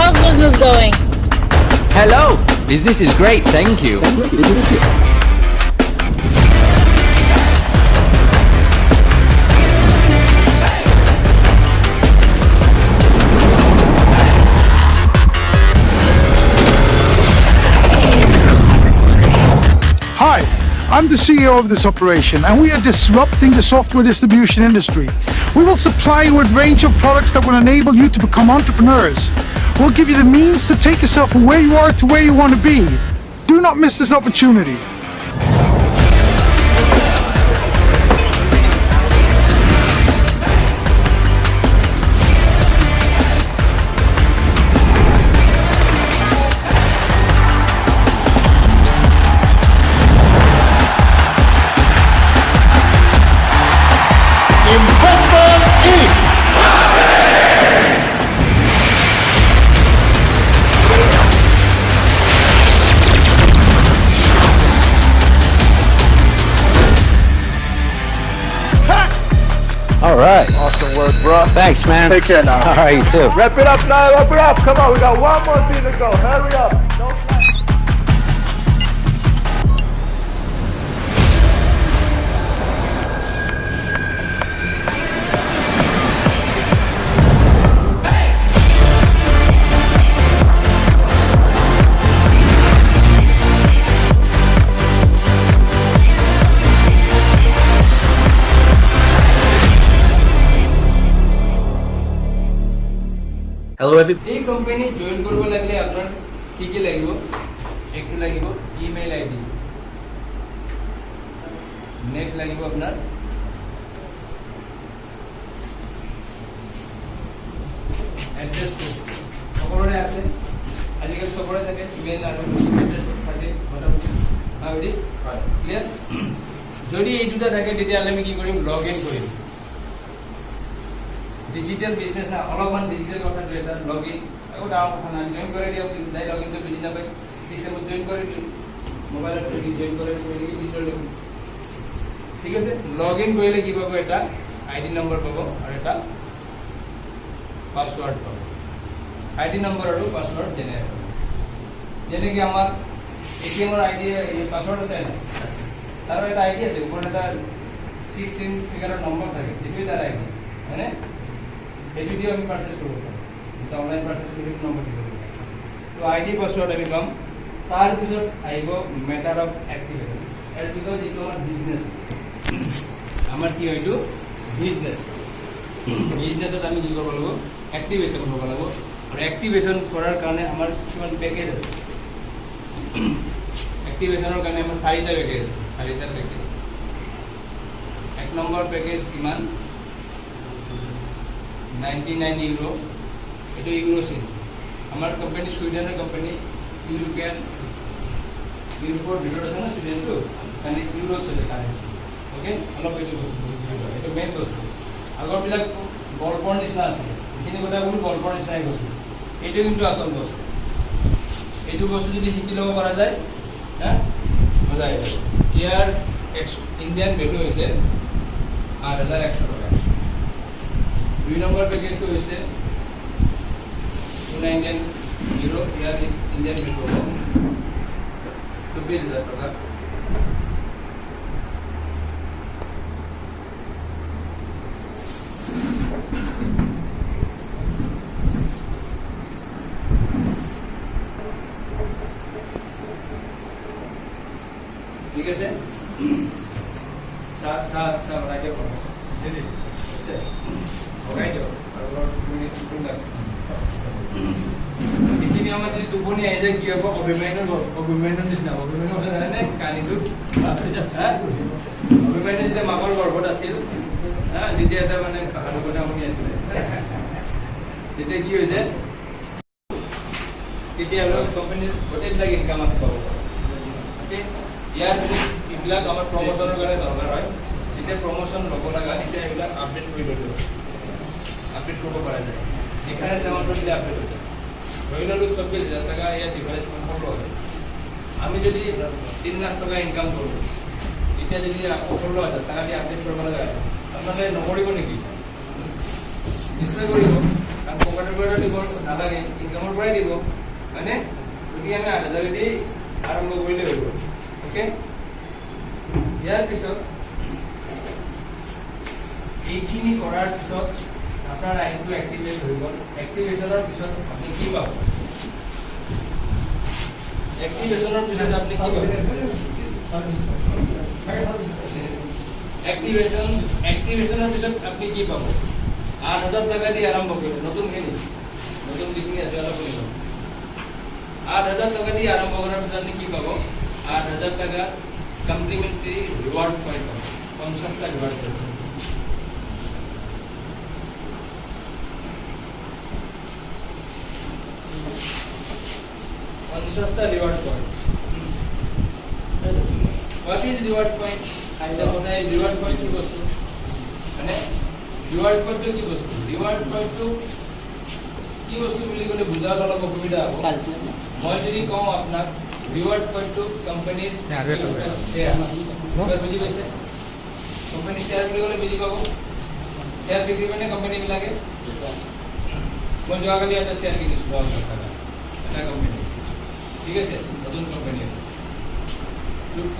How's business going? Hello. Business is great, thank you. Hi, I'm the CEO of this operation, and we are disrupting the software distribution industry. We will supply you with a range of products that will enable you to become entrepreneurs. We'll give you the means to take yourself from where you are to where you want to be. Do not miss this opportunity. All right. Awesome work, bro. Thanks, man. Take care now. All right, you too. Wrap it up now, wrap it up. Come on, we got one more thing to go. Hurry up. Don't slack. Hello, everybody. এই company join কৰিব লাগিলে আপোনাৰ কি কি লাগিব একটো লাগিব email ID next লাগিব আপোনাৰ এড্ৰেছটো সকলোৰে আছে আজিকালি সকলোৰে থাকে ইমেইল আৰু এড্ৰেছ থাকে মোটামুটি হয় ক্লিয়াৰ যদি এই দুটা থাকে তেতিয়াহ'লে আমি কি কৰিম লগ ইন কৰিম ডিজিটেল বিজনেছ না অলপমান ডিজিটেল কথাটো এটা লগ ইন আকৌ ডাঙৰ কথা নাই জইন কৰি দিয়ক তাই লগ ইনটো বুজি নাপায় চিষ্টেমত জইন কৰি দিওঁ মোবাইলত জইন কৰি দিওঁ ঠিক আছে লগ ইন কৰিলে কি পাব এটা আইডি নম্বৰ পাব আৰু এটা পাছৱৰ্ড পাব আইডি নম্বৰ আৰু পাছৱৰ্ড জেনেৰেট হ'ব যেনেকৈ আমাৰ এটিএমৰ আইডি পাছৱৰ্ড আছে নাই তাৰো এটা আইডি আছে ওপৰত এটা 16 ফিগাৰৰ নম্বৰ থাকে সেইটোৱে তাৰ আইডি হয়নে সেইটো দিও আমি পাৰচেজ কৰব এটা অনলাইন পাৰচেজ কৰি নম্বৰ দিব তো আইডি পাসওয়াৰ্ড আমি কম তাৰ পিছত আহিব মেটাৰ অফ এক্টিভেশন এৰ বিকজ ইটো আমাৰ বিজনেস আমাৰ কি হয়তো বিজনেসত আমি কি কৰিব লাগিব এক্টিভেশন কৰিব লাগিব আৰু এক্টিভেশন কৰাৰ কাৰণে আমাৰ কিছুমান পেকেজ আছে এক্টিভেশনৰ কাৰণে আমাৰ চাৰিটা পেকেজ এক নম্বৰ পেকেজ কিমান 99 ইউৰো এটা ইউৰো সিম আমাৰ কোম্পানি সুইডেনেৰ কোম্পানি ইউৰোপিয়ান ইউৰোপৰ ভিতৰত আছে না সুইডেনটো মানে ইউৰো চলে কাৰেন্সি ওকে অলপ এইটো এটা মেইন বস্তু আগৰবিলাক গল্পৰ নিচিনা আছিল এইখিনি কথা কোনো গল্পৰ নিচিনাই বস্তু এইটো কিন্তু আসল বস্তু এইটো বস্তু যদি শিকি ল'ব পৰা যায় হ্যাঁ মজা আহিব ইয়াৰ ইণ্ডিয়ান ভ্যালু হৈছে 8100 টকা 2 নম্বর প্যাকেজ তো হয়েছে 299 ইউরো ইয়ার ইন্ডিয়ান বিল করবো 24,000 টাকা ঠিক আছে সব রাখে এইখিনি আমাৰ যদি টোপনি আহি যায় কি হ'ব অভিমানৰ নিচিনা অভিমানৰ কথা জানে কাহিনীটো অভিমানে যেতিয়া মাকৰ গৰ্ভত আছিল যেতিয়া এটা মানে কথা শুনি আছিলে তেতিয়া কি হৈছে তেতিয়া কোম্পানীৰ গোটেইবিলাক ইনকাম আমি পাব পাৰোঁ ইয়াৰ যদি এইবিলাক আমাৰ প্ৰমোচনৰ কাৰণে দৰকাৰ হয় যেতিয়া প্ৰমোচন ল'ব লগা তেতিয়া এইবিলাক আপডেট কৰি ল'ব আপডেট কৰিব পৰা যায় ডিফাৰেন্স এমাউণ্টটো যদি আপডেট হৈ যায় ধৰি ল'লোঁ 24,000 টাকা ইয়াৰ ডিফাৰেন্স এমাউণ্ট হ'ল আমি যদি 3 লাখ টাকা ইনকাম কৰোঁ এতিয়া যদি 16,000 টাকা দি আপডেট কৰিব লগা হয় আপোনালোকে নকৰিব নেকি নিশ্চয় কৰিব কাৰণ পকেটৰ পৰা দিব নালাগে, ইনকামৰ পৰাই দিব, হয়নে? গতিকে আমি 8,000 দি আৰম্ভ কৰিলে হৈ গ'ল। অ'কে, ইয়াৰ পিছত এইখিনি কৰাৰ পিছত আপোনাৰ আইনটো এক্টিভেট হৈ গ'ল। এক্টিভেশ্যনৰ পিছত আপুনি কি পাব? এক্টিভেশ্যনৰ পিছত আপুনি কি পাব? এক্টিভেশ্যনৰ পিছত আপুনি কি পাব? 8,000 টকা দি আৰম্ভ কৰিলে, নতুন যিখিনি আছে অলপ শুনিব। 8,000 টকা দি আৰম্ভ কৰাৰ পিছত আপুনি কি পাব? 8,000 টকা কমপ্লিমেণ্টাৰী ৰিৱাৰ্ড পইণ্ট পাব, 50টা ৰিৱাৰ্ড পইণ্ট। 50টা reward point. What is reward point? Reward point কি বস্তু? মানে রিওয়ার্ড পয়েন্ট কি বস্তু? রিওয়ার্ড পয়েন্ট কি বস্তু বুলি ক'লে বুজাত অলপ অসুবিধা হ'ব। মই যদি কওঁ আপোনাক রিওয়ার্ড পয়েন্ট কোম্পানীৰ শেয়াৰ, বুজি পাইছে? কোম্পানী শেয়াৰ বুলি ক'লে বুজি পাব। শেয়াৰ বিক্ৰী মানে কোম্পানীবিলাকে, মই যোৱাকালি এটা শেয়াৰ কিনিছোঁ 10,000 টকা এটা কোম্পানী, ঠিক আছে, নতুন কোম্পানী।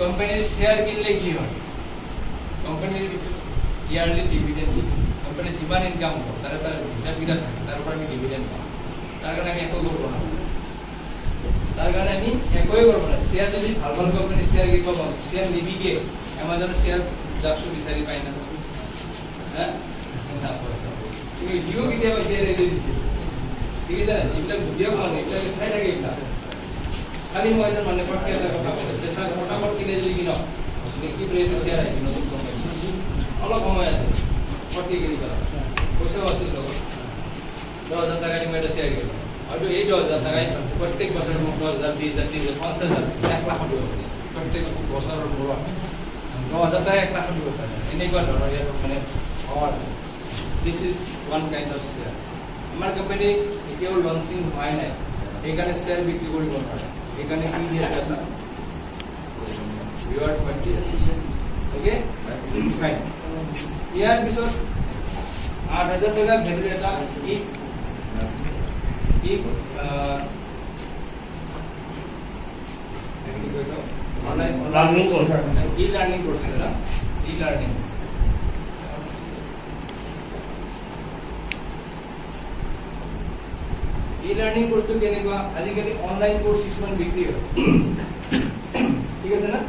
কোম্পানীৰ শেয়াৰ কিনিলে কি হয়? কোম্পানীৰ ইয়াৰলি ডিভিডেণ্ড দিয়ে। কোম্পানীৰ যিমান ইনকাম হ'ব তাৰে তাৰ হিচাপকেইটা থাকে, তাৰ পৰা আমি ডিভিডেণ্ড পাওঁ। তাৰ কাৰণে আমি একো কৰিব নালাগে, শেয়াৰ যদি ভাল ভাল কোম্পানীৰ শেয়াৰ কিনিব পাওঁ, শেয়াৰ নিবিকে এমাজনৰ শেয়াৰ জাকটো বিচাৰি পাই না, তুমি জিঅ' কেতিয়াবা শেয়াৰ এৰি দিছে, ঠিক আছে? এইবিলাক ভিডিঅ' খাওঁ, এইবিলাকে চাই থাকে। এইবিলাক খালি মই এজন মানে পটকে এটা কথা ক'লে যে ছাৰ ফটাফট কিনে যদি কিনক, কি বোলে এইটো শ্বেয়াৰ আহিছে নতুন কোম্পানী, অলপ সময় আছে পটকে কিনি পেলাম, পইচাও আছিল লগত, 10,000 টাকা দি মই এটা শ্বেয়াৰ কিনিলোঁ। হয়তো এই 10,000 টাকাই প্ৰত্যেক বছৰে মোক 10,000, 20,000, 30,000, 50,000, 1 লাখ দিব পাৰে। প্ৰত্যেক বছৰৰ মূৰত 10,000 টাকা 1 লাখ দিব পাৰে। এনেকুৱা ধৰণৰ ইয়াত মানে পাৱাৰ আছে। This is one kind of share. আমাৰ কোম্পানী এতিয়াও লঞ্চিং হোৱাই নাই, সেইকাৰণে শ্বেয়াৰ বিক্ৰী কৰিব নোৱাৰে। সেইকাৰণে কি দি আছে আপোনাৰ ৰিৱাৰ্ড পইণ্ট দি আছে। Okay, fine. ইয়াৰ পিছত 8,000 টকা ভেলুৰ এটা লাৰ্নিং কোৰ্ছ আছে না, ই-লাৰ্নিং। ই-লাৰ্নিং কোৰ্ছটো কেনেকুৱা? আজিকালি অনলাইন কোৰ্ছ কিছুমান বিক্ৰী হয়, ঠিক আছে না?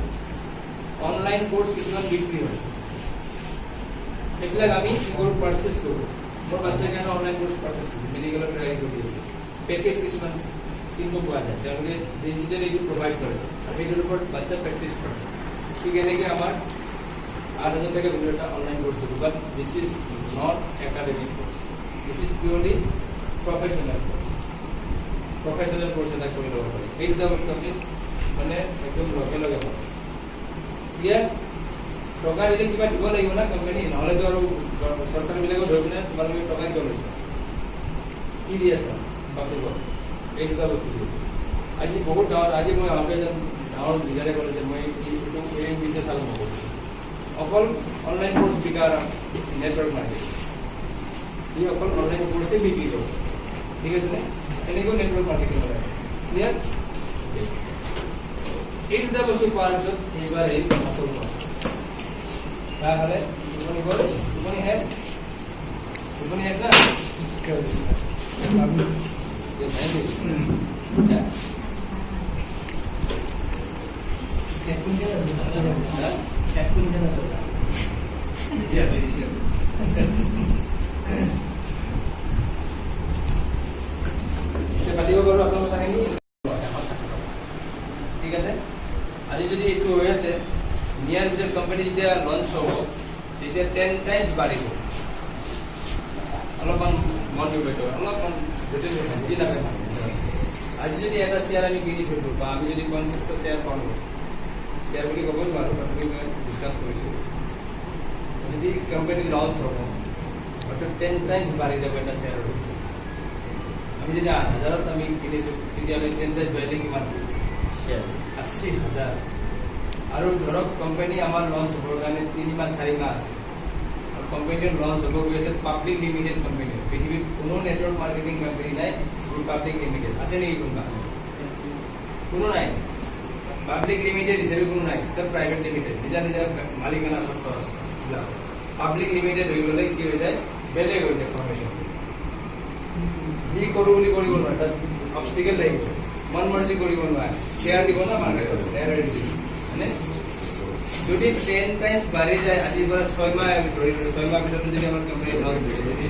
অনলাইন কোৰ্ছ কিছুমান বিক্ৰী হয়, সেইবিলাক আমি কি কৰোঁ? পাৰ্চেছ কৰোঁ। মোৰ বাচ্ছাৰ কাৰণে অনলাইন কোৰ্ছ পাৰ্চেছ কৰোঁ, মেডিকেলৰ ট্ৰাই কৰি আছে। পেকেজ কিছুমান কিনিব পোৱা যায়, তেওঁলোকে ডিজিটেল এইটো প্ৰভাইড কৰে আৰু সেইটোৰ ওপৰত বাচ্ছা প্ৰেক্টিছ কৰে। ঠিক এনেকৈ আমাৰ 8,000 টকা ভিতৰত এটা অনলাইন কোৰ্ছ দিব। বাট this is not academic course, this is purely professional course. Professional course এটা কৰি ল'ব পাৰি। এই দুটা বস্তু আপুনি মানে একদম লগে লগে পাব। ইয়াত টকা দিলে কিবা দিব লাগিব না কোম্পানী, নহ'লেতো আৰু চৰকাৰবিলাকেও ধৰি পিনে তোমালোকে টকা কিয় লৈছা, কি দি আছা বাপেকক, এই দুটা বস্তু দি আছে। আজি বহুত গাঁৱত, আজি মই আহোঁতে এজন গাঁৱৰ লিডাৰে ক'লে যে মই এই বিজনেছ আৰম্ভ কৰিছোঁ, অকল অনলাইন কোৰ্ছ বিকাৰ নেটৱৰ্ক মাৰ্কেটিং, ই অকল অনলাইন কোৰ্ছেই বিক্ৰী কৰোঁ, ঠিক আছে নে? এনেকৈ নেটৱৰ্ক মাৰ্কেটিং কৰে। ক্লিয়াৰ? এই দুটা বস্তু পোৱাৰ পিছত এইবাৰ এই আচল কথা চাহ খালে টোপনি গ'ল, টোপনি শেষ না? পাতিব পাৰোঁ আপোনাৰ কথাখিনি, ঠিক আছে? আজি যদি এইটো হৈ আছে, নিয়াৰ পিছত কোম্পানী যেতিয়া লঞ্চ হ'ব তেতিয়া 10 টাইমছ বাঢ়িব। অলপমান মন দিব, অলপমান বুজি নাপায়। আজি যদি এটা শ্বেয়াৰ আমি কিনি থৈছোঁ বা আমি যদি 50টা শ্বেয়াৰ পাওঁ, শ্বেয়াৰ বুলি ক'বই নোৱাৰোঁ, আমি ডিছকাছ কৰিছোঁ, যদি কোম্পানী লঞ্চ হ'ব হয়তো 10 টাইমছ বাঢ়ি যাব এটা শ্বেয়াৰৰ। আমি যদি 8,000ত আমি কিনিছোঁ তেতিয়াহ'লে 10 টাইমছ বাঢ়িলে কিমান শ্বেয়াৰ? 80,000। আৰু ধৰক কোম্পানী আমাৰ লঞ্চ হ'বৰ কাৰণে 3 মাহ 4 মাহ আছে, আৰু কোম্পানীটো লঞ্চ হ'ব গৈ আছে পাব্লিক লিমিটেড কোম্পানী পৃথিৱীত কোনো নেটৱৰ্ক মাৰ্কেটিং কোম্পানী নাই পাব্লিক লিমিটেড আছে নেকি কোনোবা কোনো নাই পাব্লিক লিমিটেড হিচাপে কোনো নাই চব প্ৰাইভেট লিমিটেড নিজা নিজা মালিকানা স্বত্ব আছে পাব্লিক লিমিটেড হৈ গ'লে কি হৈ যায় বেলেগ হৈ যায় ফৰ্মেশ্যন যি কৰোঁ বুলি কৰিব নোৱাৰে তাত অবষ্টিকেল লাগিব মন মৰ্জি কৰিব নোৱাৰে শ্বেয়াৰ দিব না মাৰ্কেটত শ্বেয়াৰ হয়নে যদি 10 টাইমছ বাঢ়ি যায় আজিৰ পৰা 6 মাহ আমি ধৰিলোঁ 6 মাহ পিছতো যদি আমাৰ কোম্পানী লছ হৈছে যদি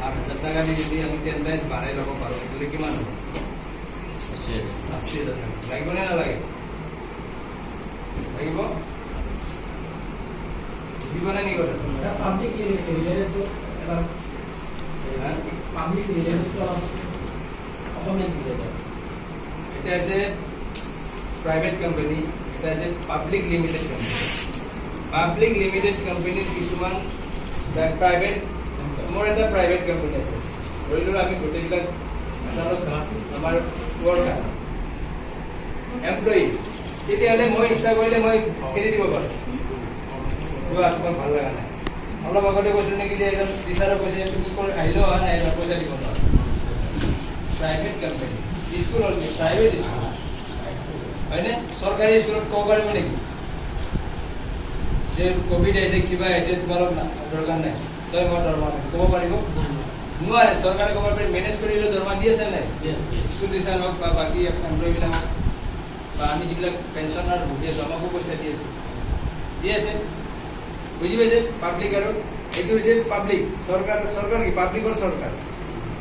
8,000 টাকা দি যদি আমি 10 টাইমছ বাঢ়াই ল'ব পাৰোঁ তেতিয়াহ'লে কিমান হ'ব 80,000 টাকা লাগিব নে নালাগে লাগিব বুজিব নে নি কথা পাব্লিক ৰিলেটেডটো পাব্লিক ৰিলেটেডটো অসমীয়া বুজায় এটা আছে প্ৰাইভেট কোম্পানী এটা আছে public limited company public limited কোম্পানীৰ কিছুমান প্ৰাইভেট মোৰ এটা প্ৰাইভেট কোম্পানী আছে ধৰি লওক আমি গোটেইবিলাক আমাৰ ৱৰ্কাৰ এমপ্লয়ী তেতিয়াহ'লে মই ইচ্ছা কৰিলে মই খেলি দিব পাৰোঁ কিবা তোমাৰ ভাল লগা নাই অলপ আগতে কৈছোঁ নেকি যে এজন টিচাৰে কৈছে তুমি আহিলেও অহা নাই পইচা দিব নোৱাৰো প্ৰাইভেট কোম্পানী স্কুল হ'ল প্ৰাইভেট স্কুল হয়নে চৰকাৰী স্কুলত ক'ব পাৰিব নেকি যে ক'ভিড আহিছে কিবা আহিছে তোমালোক দৰকাৰ নাই 6 মাহ দৰমহা ক'ব পাৰিব নোৱাৰে চৰকাৰে ক'ব পাৰি মেনেজ কৰিলে দৰমহা দি আছে নাই স্কুল টিচাৰ হওক বা বাকী এমপ্লয়ীবিলাক হওক বা আমি যিবিলাক পেঞ্চনাৰ ভুগি আছোঁ আমাকো পইচা দি আছে বুজি পাইছে পাব্লিক আৰু এইটো হৈছে পাব্লিক চৰকাৰ কি পাব্লিকৰ চৰকাৰ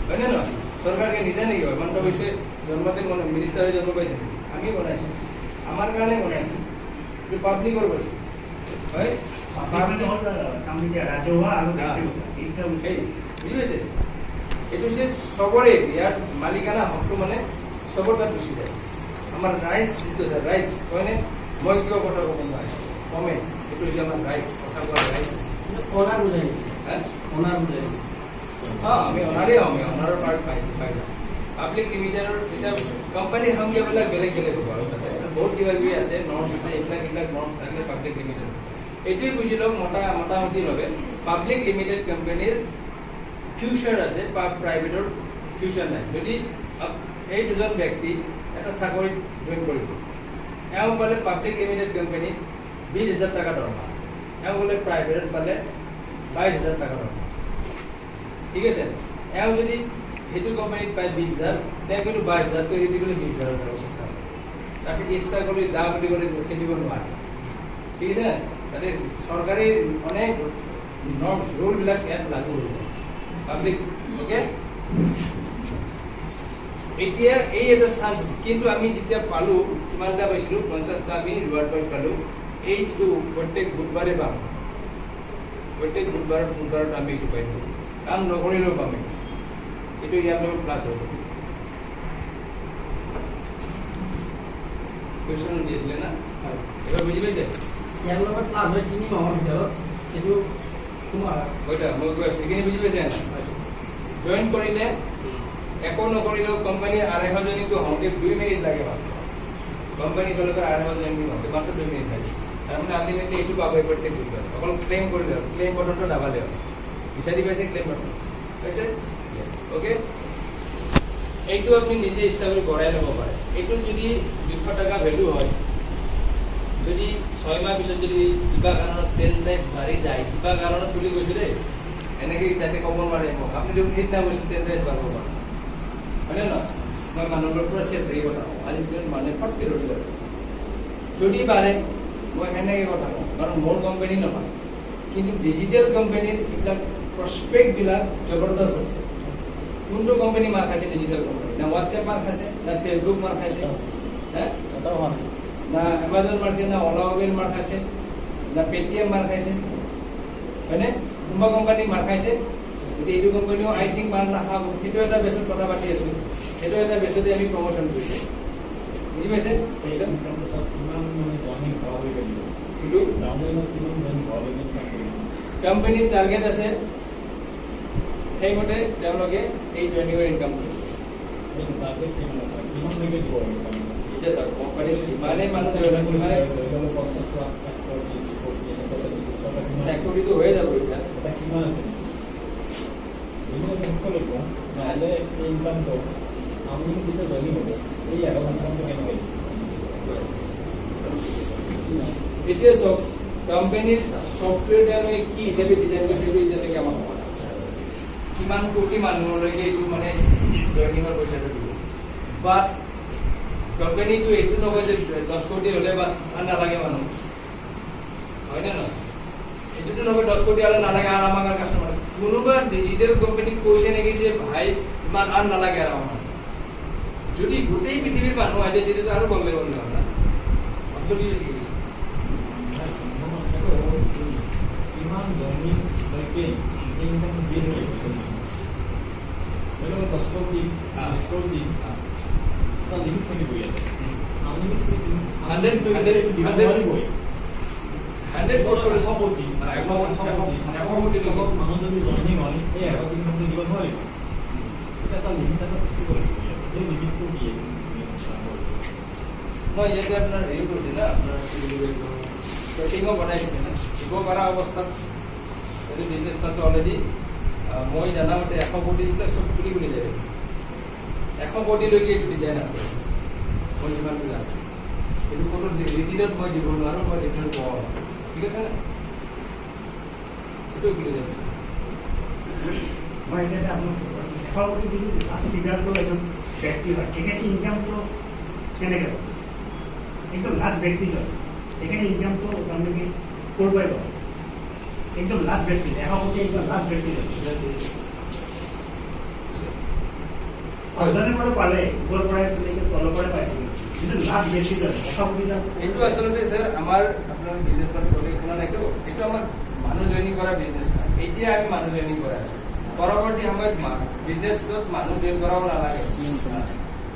হয়নে নহয় চৰকাৰকে নিজে নেকি হয় মানুহ হৈছে জন্মতে মিনিষ্টাৰে জন্ম পাইছে আমি বনাইছোঁ আমাৰ কাৰণে বনাইছোঁ এইটো পাব্লিকৰ বস্তু হয় ৰাজহুৱা আৰু বুজি পাইছে এইটো হৈছে চবৰে ইয়াৰ মালিকানা হকটো মানে চবৰ তাত গুচি যায় আমাৰ ৰাইটছ যিটো আছে ৰাইটছ হয়নে মই কিয় কথা ক'ব নোৱাৰে কমে এইটো হৈছে আমাৰ ৰাইটছ কথা কোৱাৰ ৰাইটছ আছে অনাৰ বুজায় অনাৰ বুজায় আমি অনাৰেই আমি অনাৰৰ পাৰ্ট পাই যাওঁ পাব্লিক লিমিটেডৰ এতিয়া কোম্পানীৰ সংখ্যাবিলাক বেলেগ বেলেগ হ'ব আৰু তাতে বহুত কিবা কিবি আছে নৰ্মছ আছে এইবিলাক নৰ্মছ থাকিলে পাব্লিক লিমিটেড এইটোৱে বুজি লওক মোটামুটিভাৱে পাব্লিক লিমিটেড কোম্পানীৰ ফিউচাৰ আছে বা প্ৰাইভেটৰ ফিউচাৰ নাই যদি এই দুজন ব্যক্তি এটা চাকৰিত জইন কৰিব এওঁ পালে পাব্লিক লিমিটেড কোম্পানীত 20,000 টাকা দৰমহা এওঁ বোলে প্ৰাইভেটত পালে 22,000 টাকা দৰমহা ঠিক আছে এওঁ যদি সেইটো কোম্পানীত পায় 20,000 তেওঁ কিন্তু 22,000 কৰি দি গ'লে 20,000 টকা চেষ্টা কৰে তাতে ইচ্ছা কৰি যা বুলি ক'লে খেলিব নোৱাৰে ঠিক আছে তাতে চৰকাৰী অনেক নৰ্মছ ৰুলবিলাক ইয়াত লাগু হৈ যায় পাব্লিক অ'কে এতিয়া এই এটা চান্স আছে কিন্তু আমি যেতিয়া পালোঁ কিমানটা পাইছিলোঁ 50টা আমি ৰিৱাৰ্ড পইণ্ট পালোঁ এই যিটো প্ৰত্যেক বুধবাৰে পাম প্ৰত্যেক বুধবাৰত আমি এইটো পাইছোঁ কাম নকৰিলেও পাম এইটো ইয়াৰ লগত প্লাছ হ'ব কুৱেশ্যন দি আছিলে না এবাৰ বুজি পাইছে ইয়াৰ লগত প্লাছ হয় 3 মাহৰ ভিতৰত এইটো তোমাৰ কৈছা মই কৈ আছোঁ এইখিনি বুজি পাইছে জইন কৰিলে একো নকৰিলেও কোম্পানী 250 জনীটো হওঁতে 2 মিনিট লাগে মাত্ৰ কোম্পানী ফালৰ পৰা 250 জনী হওঁতে মাত্ৰ 2 মিনিট লাগে তাৰমানে আল্টিমেটলি এইটো পাব প্ৰত্যেক বুধবাৰ অকল ক্লেইম কৰিলে ক্লেইম বটনটো দাবালে বিচাৰি পাইছে ক্লেইম বটন পাইছে অ'কে এইটো আপুনি নিজে ইচ্ছা কৰি বঢ়াই ল'ব পাৰে এইটো যদি 200 টাকা ভেলু হয় যদি 6 মাহ পিছত যদি কিবা কাৰণত 10 টাইমছ বাঢ়ি যায় কিবা কাৰণত বুলি কৈছোঁ দেই এনেকৈ যাতে ক'ব নোৱাৰে মোক আপুনি যদি সেইদিনা কৈছোঁ 10 টাইমছ বাঢ়িব পাৰে হয়নে নহয় মই মানুহৰ পৰা চেট থাকি কথা কওঁ আজি মানুহে ফটকৈ ৰৈ যাব যদি বাঢ়ে মই সেনেকৈ কথা কওঁ কাৰণ মোৰ কোম্পানী নহয় কিন্তু ডিজিটেল কোম্পানীৰ এইবিলাক প্ৰস্পেক্টবিলাক জবৰদস্ত আছে কোনটো কোম্পানী মাৰ খাইছে ডিজিটেল কোম্পানী না হোৱাটছএপ মাৰ খাইছে না ফেচবুক মাৰ খাইছে না এমাজন মাৰ খাইছে না অলা উবেৰ মাৰ খাইছে না পেটিএম মাৰ খাইছে হয়নে কোনোবা কোম্পানী মাৰ খাইছে গতিকে এইটো কোম্পানীও আই থিংক মাৰ নাখাব সেইটো এটা বেছত কথা পাতি আছোঁ সেইটো এটা বেছতে আমি প্ৰমোশ্যন কৰিছোঁ বুজি পাইছে কোম্পানীৰ টাৰ্গেট আছে সেইমতে তেওঁলোকে এই জইনিঙৰ ইনকাম কৰিব এতিয়া চাওক কোম্পানীত ইমানেই মানুহ জইন কৰিছে 1 কোটিটো হৈয়ে যাব এতিয়া কিমান আছে সকলোকে নহ'লে এই ইনকামটো আমি পিছত জইনিং হ'ব এই আগৰ ইনকামটো কেনেকৈ এতিয়া চব কোম্পানীৰ সফটৱেৰটো আমি কি হিচাপে ডিজাইন কৰিছে সেইটো এতিয়ালৈকে আমাক কোৱা নাই। কিমান কোটি মানুহলৈকে এইটো মানে জইনিঙৰ পইচাটো দিব বাট কোম্পানীটো এইটো নকয় যে 10 কোটি হ'লে বা নালাগে মানুহ হয় নে নহয় এইটোতো নকয় 10 কোটি হ'লে নালাগে আৰু আমাক কাষ্টমাৰ কোনোবা ডিজিটেল কোম্পানী কৈছে নেকি যে ভাই ইমান আৰু নালাগে আৰু আমাক যদি গোটেই পৃথিৱীৰ মানুহ আহে তেতিয়াতো আৰু গম লাগিব নহয় না আপুনি বেছি কিমান জইনিংলৈকে ইনকাম দিয়ে ধৰি লওক 10 কোটি 20 কোটি এটা লিমিট থাকিব ইয়াতে আমি 100% কোটি মানুহ যদি জইনিং হয় এই আগত ইনকামটো দিব নোৱাৰিব এটা লিমিট এটা থাকিব লাগিব এই লিমিটটো দিয়ে মই ইয়াতে আপোনাৰ হেৰি কৰিছে না আপোনাৰ ছেটিঙো বনাই দিছে না দিব পৰা অৱস্থাত এইটো বিজনেছ প্লানটো অলৰেডি মই জানামতে 100 কোটি চব খুলি খুলি যায় 100 কোটিলৈকে এইটো ডিজাইন আছে মই যিমান জানো এইটো কোনো ৰিটিলত মই দিব নোৱাৰোঁ মই ৰিটাৰ্ণ পাওঁ ঠিক আছে না এইটো খুলি যাব মই এতিয়া আপোনাক 100 কোটি যদি আছে ফিগাৰটো একদম ব্যক্তি হয় তেখেতে ইনকামটো কেনেকৈ হ'ব একদম লাষ্ট ব্যক্তি হয় এখানে ইনকামটো তাৰমানে কৰিবই পাব একদম লাষ্ট ব্যক্তি 100 কোটি একদম লাষ্ট ব্যক্তি হয় অজানে পৰা পালে ওপৰৰ পৰাই তলৰ পৰাই পাই যিটো লাষ্ট ব্যক্তি হয় 100 কোটি এইটো আচলতে স্যার আমার আপনার বিজনেস প্ল্যান করে খোলা নাই তো এইটো আমার মানুহ জইনিং করা বিজনেস প্ল্যান এতিয়া আমি মানুহ জইনিং করা আছো পরবর্তী সময়ত বিজনেসত মানুহ জইন কৰাও নালাগে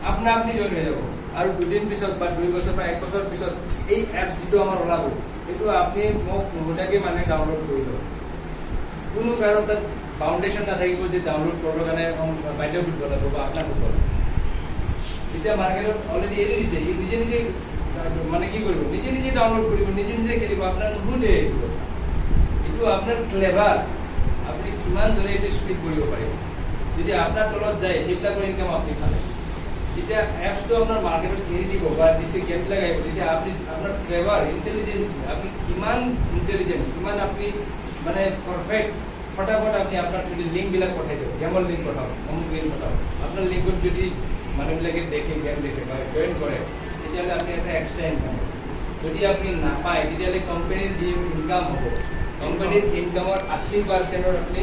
আপনা আপনি জইন হৈ যাব আৰু দুদিন পিছত বা 2 বছৰ বা 1 বছৰ পিছত এই এপছ যেটো আমাৰ ওলাব এইটো আপনি মোক নোটাকে মানে ডাউনলোড কৰি লওক কোনো কাৰণ তাত ফাউন্ডেশন নাথাকিব যে ডাউনলোড কৰাৰ কাৰণে বাইদেউ কৰিব লাগিব বা আপোনাক কৰিব লাগিব এতিয়া মাৰ্কেটত অলৰেডি এৰি দিছে ই নিজে নিজে মানে কি কৰিব নিজে নিজে ডাউনলোড কৰিব নিজে নিজে খেলিব আপোনাৰ নুশুনে এইটো আপোনাৰ ক্লেভাৰ আপুনি কিমান জোৰে এইটো স্পীড কৰিব পাৰিব যদি আপোনাৰ তলত যায় সেইবিলাকৰ ইনকাম আপুনি পালে যেতিয়া এপছটো আপোনাৰ মাৰ্কেটত এৰি দিব বা দিছে গেট লগাই তেতিয়া আপুনি আপোনাৰ ক্লেভাৰ ইন্টেলিজেন্স আপুনি কিমান ইন্টেলিজেন্ট কিমান আপুনি মানে পাৰফেক্ট ফটাফট আপনি আপনাৰ যদি লিঙ্কবিলাক পঠাই দিও গেমৰ লিঙ্ক পঠাও অমুক লিঙ্ক পঠাও আপনাৰ লিঙ্কত যদি মানুহবিলাকে দেখে গেম দেখে বা জয়েন কৰে তেতিয়াহ'লে আপুনি এটা এক্সট্ৰা ইনকাম যদি আপুনি নাপায় তেতিয়াহ'লে কোম্পানীৰ যি ইনকাম হ'ব কোম্পানীৰ ইনকামৰ 80% আপুনি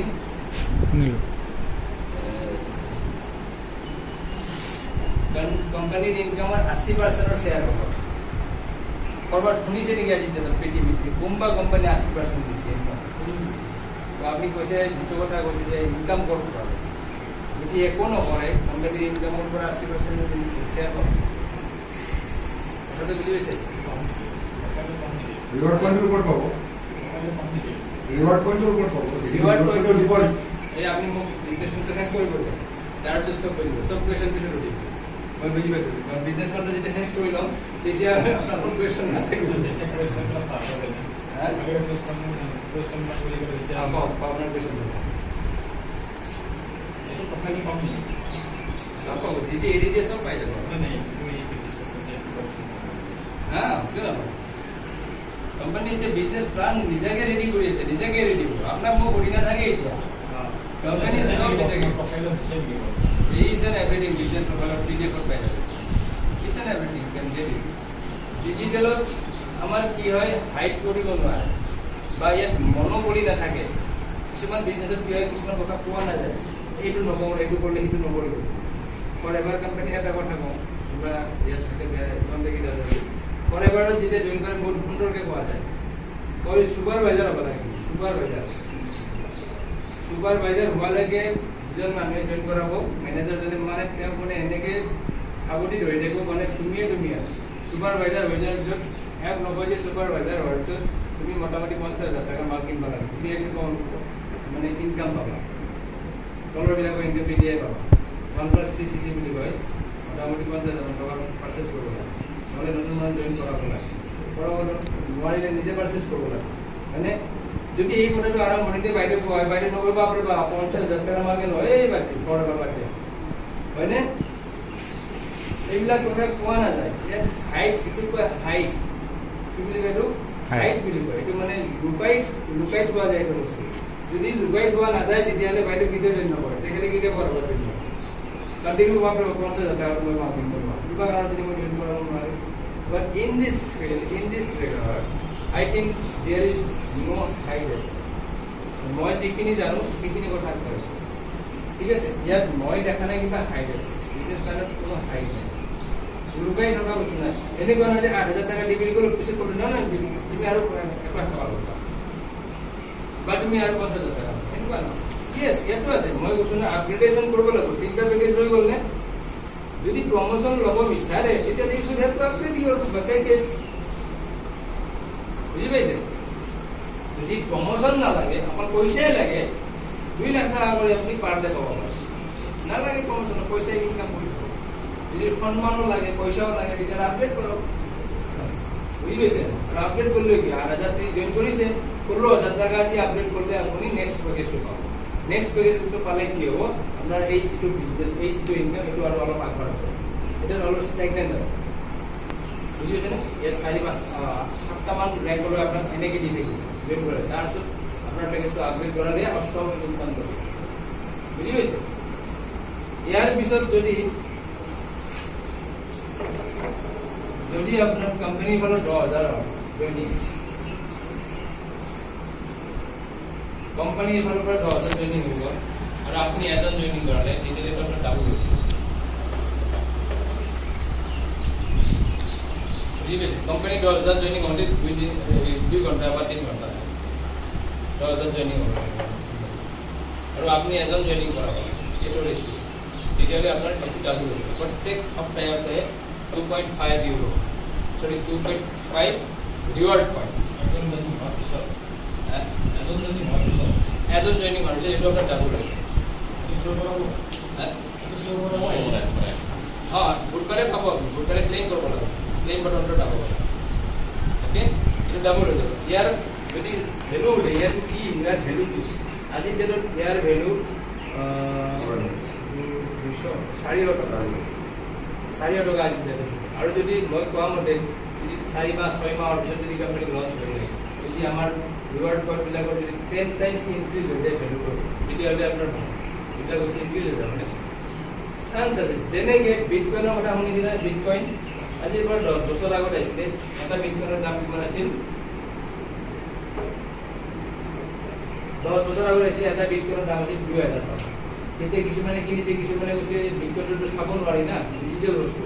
কোম্পানীৰ ইনকামৰ 80% শ্বেয়াৰ হ'ব কৰবাত শুনিছে নেকি আজি পৃথিৱীত কোনবা কোম্পানী 80% দিছে ইনকাম আপনি কৈছে যিটো কথা কৈছে যে ইনকাম ক'ত পাব যদি একো নকৰে কোম্পানীৰ ইনকামৰ পৰা 80% শ্বেয়াৰ পাব কথাটো বুজি পাইছে রিওয়ার্ড পয়েন্টের উপর পাবো রিওয়ার্ড পয়েন্টের উপর পাবো রিওয়ার্ড পয়েন্টের উপর এই আপনি মোক বিজনেস মতে কাজ কৰিব তাৰ পিছত সব কৰিব সব কোৱেশ্চন পিছত উঠিব মই বুজি পাইছো কাৰণ বিজনেস মতে যেতিয়া শেষ কৰি লম তেতিয়া আপোনাৰ কোনো কোৱেশ্চন নাথাকিব কোৱেশ্চনটা পাব লাগে আগৰ কোৱেশ্চন বুলি ক'লে এতিয়া আপোনাৰ কোৱেশ্চন এইটো কথাখিনি কম নেকি সব পাব যেতিয়া এৰি দিয়ে সব পাই যাব নাই তুমি এই ডিসকাশনতে কোৱেশ্চন হা কিয় নহয় কোম্পানী যে বিজনেস প্ল্যান নিজকে রেডি করেছে নিজকে রেডি করো আপনার মুখ ঘুরি না থাকে এটা কোম্পানি সব নিজকে প্রফাইলত সেভ দিব is and everything business profile PDF পাই যাবে is and everything can get it ডিজিটালত আমার কি হয় হাইড কৰিব নোৱাৰে বা ইয়াত মনোবলি নাথাকে কিছুমান বিজনেছত কি হয় কিছুমান কথা কোৱা নাযায় এইটো নকৰো এইটো কৰিলে সেইটো নকৰিব ফৰ এভাৰ কোম্পানী এটা কথা কওঁ কিবা ইয়াত থাকে ইমান দেখি দাদা ফৰ এভাৰত যেতিয়া জইন কৰে বহুত সুন্দৰকৈ কোৱা যায় কয় ছুপাৰভাইজাৰ হ'ব লাগে ছুপাৰভাইজাৰ হোৱালৈকে যিজন মানুহে জইন কৰাব মেনেজাৰজনে মানে তেওঁক মানে এনেকৈ সাৱধি ধৰি থাকিব মানে তুমিয়ে ছুপাৰভাইজাৰ হৈ যোৱাৰ পিছত এক নকয় যে ছুপাৰভাইজাৰ হোৱাৰ পিছত তুমি মোটামুটি 50,000 টকা মাল কিনিব লাগে তুমি একদম মানে ইনকাম পাবা তলৰবিলাকৰ ইনকাম পিডিআই পাবা 1+3CC বুলি কয় মোটামুটি 50,000 টকা পাৰ্চেছ কৰিব লাগে নহ'লে নতুন মানুহ জইন কৰাব লাগে নোৱাৰিলে নিজে পাৰ্চেছ কৰিব লাগে মানে যদি এই কথাটো আৰম্ভণিতে বাইদেউ কয় বাইদেউ নকৰিব আপুনি 50,000 টকা মাগে লয় এই বাইদেউ ঘৰ বাবাতে হয়নে এইবিলাক কথা কোৱা নাযায় ইয়াত হাইট যিটো কয় হাইট কি বুলি কয় এইটো হাইট বুলি কয় এইটো মানে লুকাই থোৱা যায় এইটো বস্তু যদি লুকাই থোৱা নাযায় তেতিয়াহ'লে বাইদেউ কেতিয়াও জইন নকৰে তেখেতে কেতিয়াও কৰাব পাৰিব কাৰণ দেখিব বাপৰে 50,000 টকা মই মাৰ্কিং কৰিব কিবা কাৰণ যদি মই জইন কৰাব নোৱাৰিম but in this field in this regard I think there is no hidden মই যিখিনি জানো সেইখিনি কথা কৈছো ঠিক আছে ইয়াত মই দেখা নাই কিবা হাইট আছে বিজনেছ প্লেনত কোনো হাইট নাই লুকাই থকা বস্তু নাই এনেকুৱা নহয় যে 8,000 টকা দি বিল কৰিলে পিছত কৰিলে না তুমি আৰু একবাৰ পাবা বা তুমি আৰু 50,000 টকা এনেকুৱা নহয় yes ইয়াতো আছে মই কৈছো না আপগ্ৰেডেশ্যন কৰিব লাগিব তিনিটা পেকেজ হৈ গ'ল নে যদি প্ৰমোশন ল'ব বিচাৰে তেতিয়া they should have to upgrade your package বুজি পাইছে যদি প্ৰমোশন নালাগে অকল পইচাই লাগে 2 লাখ টকা কৰি আপুনি পাৰ ডে পাব নালাগে প্ৰমোশন পইচা ইনকাম কৰি যদি সন্মানো লাগে পইচাও লাগে তেতিয়া আপডেট কৰক বুজি পাইছে আৰু আপডেট কৰিলে কি 8,000 দি জইন কৰিছে 16,000 টকা দি আপডেট কৰিলে আপুনি নেক্সট পেকেজটো পাব নেক্সট পেকেজটো পালে কি হ'ব আপোনাৰ এই যিটো বিজনেছ এই যিটো ইনকাম এইটো আৰু অলপ আগবঢ়াব এটা অলপ ষ্টেগনেণ্ট আছে বুজি পাইছেনে ইয়াত 4-5-7টা মান ৰেংকলৈ আপোনাক এনেকৈ দি থাকিব জইন কৰে তাৰপিছত আপোনাৰ পেকেজটো আপগ্ৰেড কৰালে 8টা ইনকাম কৰিব বুজি পাইছে ইয়াৰ পিছত যদি আপনার কোম্পানি বলো 10,000 জয়েনিং কোম্পানি এর উপর 10,000 জয়েনিং হইব আর আপনি এজন জয়েনিং করালে এটাতে তো আপনার ডাবল হইব বুঝিবে কোম্পানি 10,000 জয়েনিং হলে 2 ঘন্টা বা 3 ঘন্টা 10,000 জয়েনিং হবে আর আপনি এজন জয়েনিং করাবেন এটা রেশিও এটালে আপনার একটু ডাবল হইব প্রত্যেক সপ্তাহে 2.5 euro. Sorry, 2.5 reward point. As joining মানুষ এটা আপনার ডাবল হয়ে হ্যাঁ বুট করে পাবো বুট করে ক্লেম করবো না ক্লেম বাটনটা ডাবল ওকে এটা ডাবল হয়ে যাবে ইয়ার যদি ভ্যালু উঠে ইয়ার কি ইয়ার ভ্যালু কি আজি যেটা ইয়ার ভ্যালু 4,000 টাকা 4,000 টাকা আছে আর যদি মই কোৱা মতে যদি 4 মাহ 6 মাহৰ পিছত যদি কোম্পানী লঞ্চ হৈ যায় যদি আমাৰ ৰিৱাৰ্ড পইণ্ট বিলাকৰ যদি 10 টাইমছ ইনক্ৰিজ হৈ যায় ভ্যালুটো তেতিয়াহ'লে আপোনাৰ এটা বস্তু ইনক্ৰিজ হৈ যাব মানে চান্স আছে যেনেকৈ বিটকইনৰ কথা শুনিছিলা বিটকইন আজিৰ পৰা 10 বছৰ আগত আহিছিলে এটা বিটকইনৰ দাম কিমান আছিল 10 বছৰ আগত আহিছিলে এটা বিটকইনৰ দাম আছিল 2,000 টকা তেতিয়া কিছুমানে কিনিছে কিছুমানে কৈছে বিটকইনটো চাব নোৱাৰি না ডিজিটেল বস্তু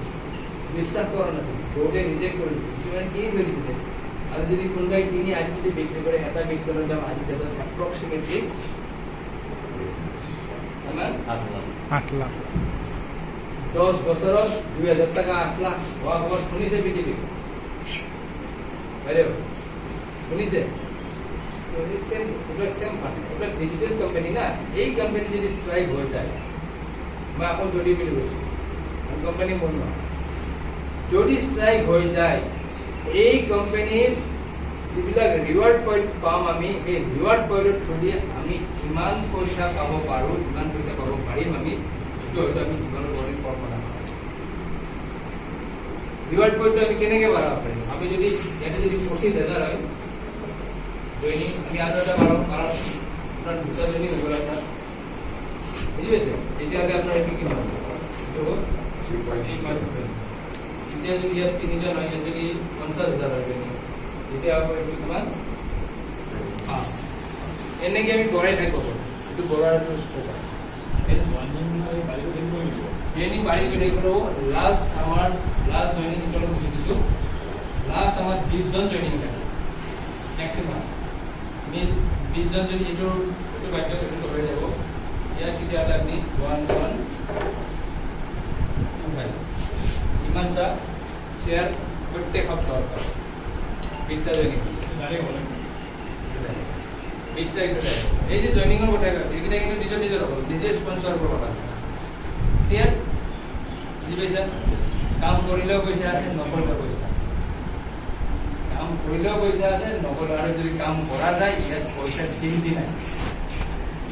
বিশ্বাস কৰা নাছিল বহুতে ৰিজেক্ট কৰি দিছিল কিছুমানে কিনি থৈ দিছিলে আৰু যদি কোনোবাই কিনি আজি যদি বিক্ৰী কৰে এটা বিটকইনৰ দাম আজি এপ্ৰক্সিমেটলি 8 লাখ 10 বছৰত 2,000 টাকা 8 লাখ হোৱা খবৰ শুনিছে পৃথিৱী বাইদেউ শুনিছে ডিজিটেল কোম্পানি না এই কোম্পানি যদি স্ট্ৰাইক হৈ যায় মই আকৌ যদি বুলি কৈছো কোম্পানি মোৰ নহয় যদি স্ট্ৰাইক হৈ যায় এই কোম্পানিৰ যিবিলাক ৰিৱাৰ্ড পইণ্ট পাম আমি এই ৰিৱাৰ্ড পইণ্টৰ থ্ৰুদি আমি কিমান পইচা পাব পাৰোঁ কিমান পইচা পাব পাৰিম আমি যিটো হয়তো আমি জীৱনৰ গণিত কল্পনা ৰিৱাৰ্ড পইণ্টটো আমি কেনেকৈ বঢ়াব পাৰিম আমি যদি ইয়াতে যদি 25,000 হয় জইনিং আমি আৰু এটা বাঢ়াম কাৰণ আপোনাৰ দুটা জইনিং হৈ গ'ল আপোনাৰ বুজি পাইছে তেতিয়াহ'লে আপোনাৰ এইটো কিমান হ'ব 3.8 এতিয়া যদি ইয়াত 3জন হয় ইয়াত যদি 50,000 হয় জইনিং তেতিয়া হ'ব এইটো কিমান 5 এনেকৈ আমি বঢ়াই থাকিব এইটো বঢ়াইটো স্কোপ আছে জইনিং বাঢ়ি গৈ থাকিব লাষ্ট আমাৰ লাষ্ট জইনিং ইণ্টাৰভিউ গুচি দিছোঁ লাষ্ট আমাৰ 20জন জইনিং থাকে মেক্সিমাম 20জন যদি এইটো বাধ্য হৈ যাব ইয়াত তেতিয়াহ'লে আপুনি 1,125 ইমানটা শ্বেয়াৰ প্ৰত্যেক সপ্তাহত পাব 20টা জইনিং 20টা এই যে জইনিঙৰ কথা এইকেইটা কিন্তু নিজৰ নিজৰ হ'ব নিজে স্পনচৰ কৰিব পাৰে ক্লিয়াৰ বুজি পাইছা কাম কৰিলেও পইচা আছে নকৰিলেও পইচা কাম কৰিলেও পইচা আছে, নকৰিলেও আৰু যদি কাম কৰা যায় ইয়াত পইচা ফিল্ডি নাই।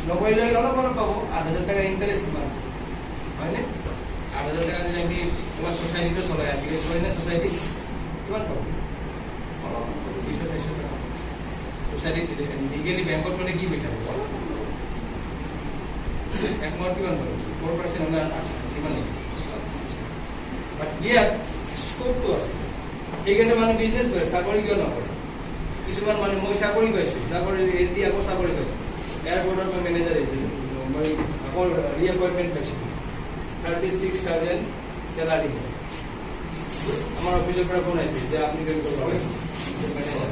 নকৰিলে অলপ অলপ পাব, 8,000 টকাৰ ইণ্টাৰেষ্ট কিমান হয়নে? 8,000 টকা যদি আমি তোমাৰ ছ'চাইটিটো চলাই আজিকালি চলে নে ছ'চাইটি কিমান পাব? 200-250 টকা ছ'চাইটিত লিগেলি বেংকত থ'লে কি পইচা পাব? এক মাহত কিমান পাব? 4% হ'লে কিমান হ'ব? বাট ইয়াত স্কোপটো আছে, সেইকাৰণে মানুহ বিজনেছ কৰে, চাকৰি কিয় নকৰে? কিছুমান মানুহ মই চাকৰি পাইছোঁ, চাকৰি এৰি আকৌ চাকৰি পাইছোঁ, এয়াৰপৰ্টত মই মেনেজাৰ আহিছিলোঁ, মই আকৌ ৰিএপইণ্টমেণ্ট পাইছিলোঁ, 36,000 চেলাৰী। আমাৰ অফিচৰ পৰা ফোন আহিছিল যে আপুনি জইন কৰিব পাৰে মেনেজাৰ,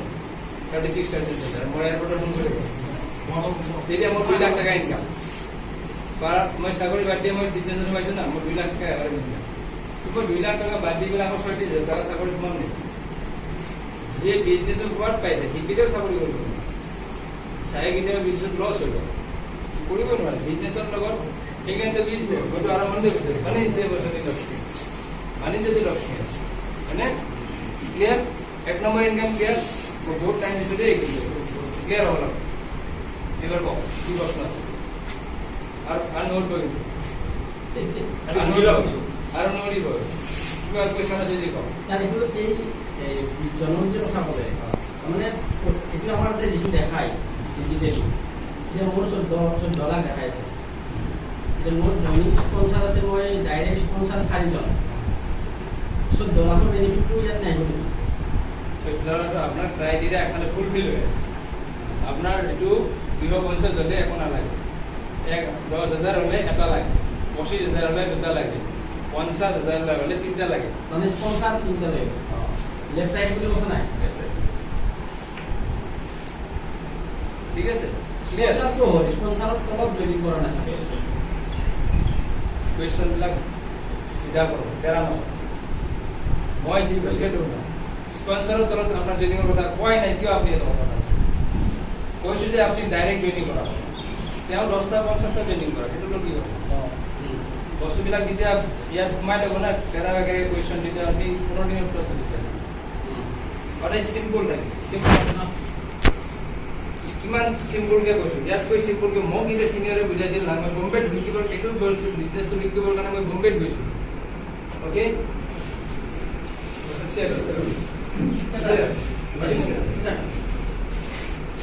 36,000 চেলাৰী। মই এয়াৰপৰ্টত ফোন কৰিব, তেতিয়া মোৰ 2 লাখ টকা ইনকাম। মই চাকৰি বাদ দিয়ে মই বিজনেছত সোমাইছোঁ না, মই 2 লাখ টকা এবাৰ ইনকাম। মই 2 লাখ টকা বাদ দি পেলাই আকৌ 30,000 টকা চাকৰি সোমাম নেকি? যে বিজনেছৰ সোৱাদ পাইছে সি কেতিয়াও চাকৰি কৰিব চাই, কেতিয়াবা বিজনেছত লছ হৈ গ'ল, কৰিব নোৱাৰে বিজনেছৰ লগত। সেইকাৰণে বিজনেছ মইতো আৰম্ভণিতে কৈছোঁ, বাণিজ্যটো লক্ষ্য হয়নে? ক্লিয়াৰ? 1 number income clear? মই বহুত টাইম দিছোঁ দেই, ক্লিয়াৰ হ'ব লাগে। এইবাৰ কওক কি প্ৰশ্ন আছে? আৰু নোট কৰিম আৰু নৰিব কিবা কুৱেশ্যন আছে যদি কওক। তাৰ এইটো এই জনমুখীৰ কথা ক'লে, তাৰমানে এইটো আমাৰ তাতে যিটো দেখায় ডিজিটেলি, এতিয়া মোৰ 14 লাখ দেখাইছে। এতিয়া মোৰ জইনিং স্পনচাৰ আছে, মই ডাইৰেক্ট স্পনচাৰ 4জন, 14 লাখৰ বেনিফিটটো ইয়াত নাই নেকি? 14 লাখ আপোনাৰ ক্ৰাইটেৰিয়া এফালে ফুলফিল হৈ আছে। আপোনাৰ এইটো 250 হ'লে একো নালাগে, 10,000 হ'লে এটা লাগে, 25,000 হ'লে 2টা লাগে, 50,000 হ'লে 3টা লাগে। মানে স্পনচাৰ 3টা লাগে, লেফ্ট ৰাইট বুলি কথা নাই। ঠিক আছে, স্পনচাৰটো হ'ল স্পনচাৰৰ তলত জইনিং কৰা নাথাকে। কুৱেশ্যনবিলাক চিধা কৰোঁ, তেৰা নহয়। মই যি কৈছোঁ সেইটো নহয়, স্পনচাৰৰ তলত আপোনাৰ জইনিঙৰ কথা কোৱাই নাই, কিয় আপুনি এইটো কথা আছে? কৈছোঁ যে আপুনি ডাইৰেক্ট জইনিং কৰা, তেওঁ 10টা 50টা জইনিং কৰা, সেইটোতো কি কথা? বস্তুবিলাক যেতিয়া ইয়াত সোমাই ল'ব না, তেৰা বেগে কুৱেশ্যন যেতিয়া আপুনি 15 দিনৰ ভিতৰত বিচাৰে, সদায় চিম্পুল থাকে। কিমান চিম্পুলকৈ কৈছোঁ, ইয়াতকৈ চিম্পুলকৈ মোক এতিয়া চিনিয়ৰে বুজাইছিল না, মই বম্বেত শিকিবৰ এইটো গৈছোঁ, বিজনেছটো শিকিবৰ কাৰণে মই বম্বেত গৈছোঁ। অ'কে,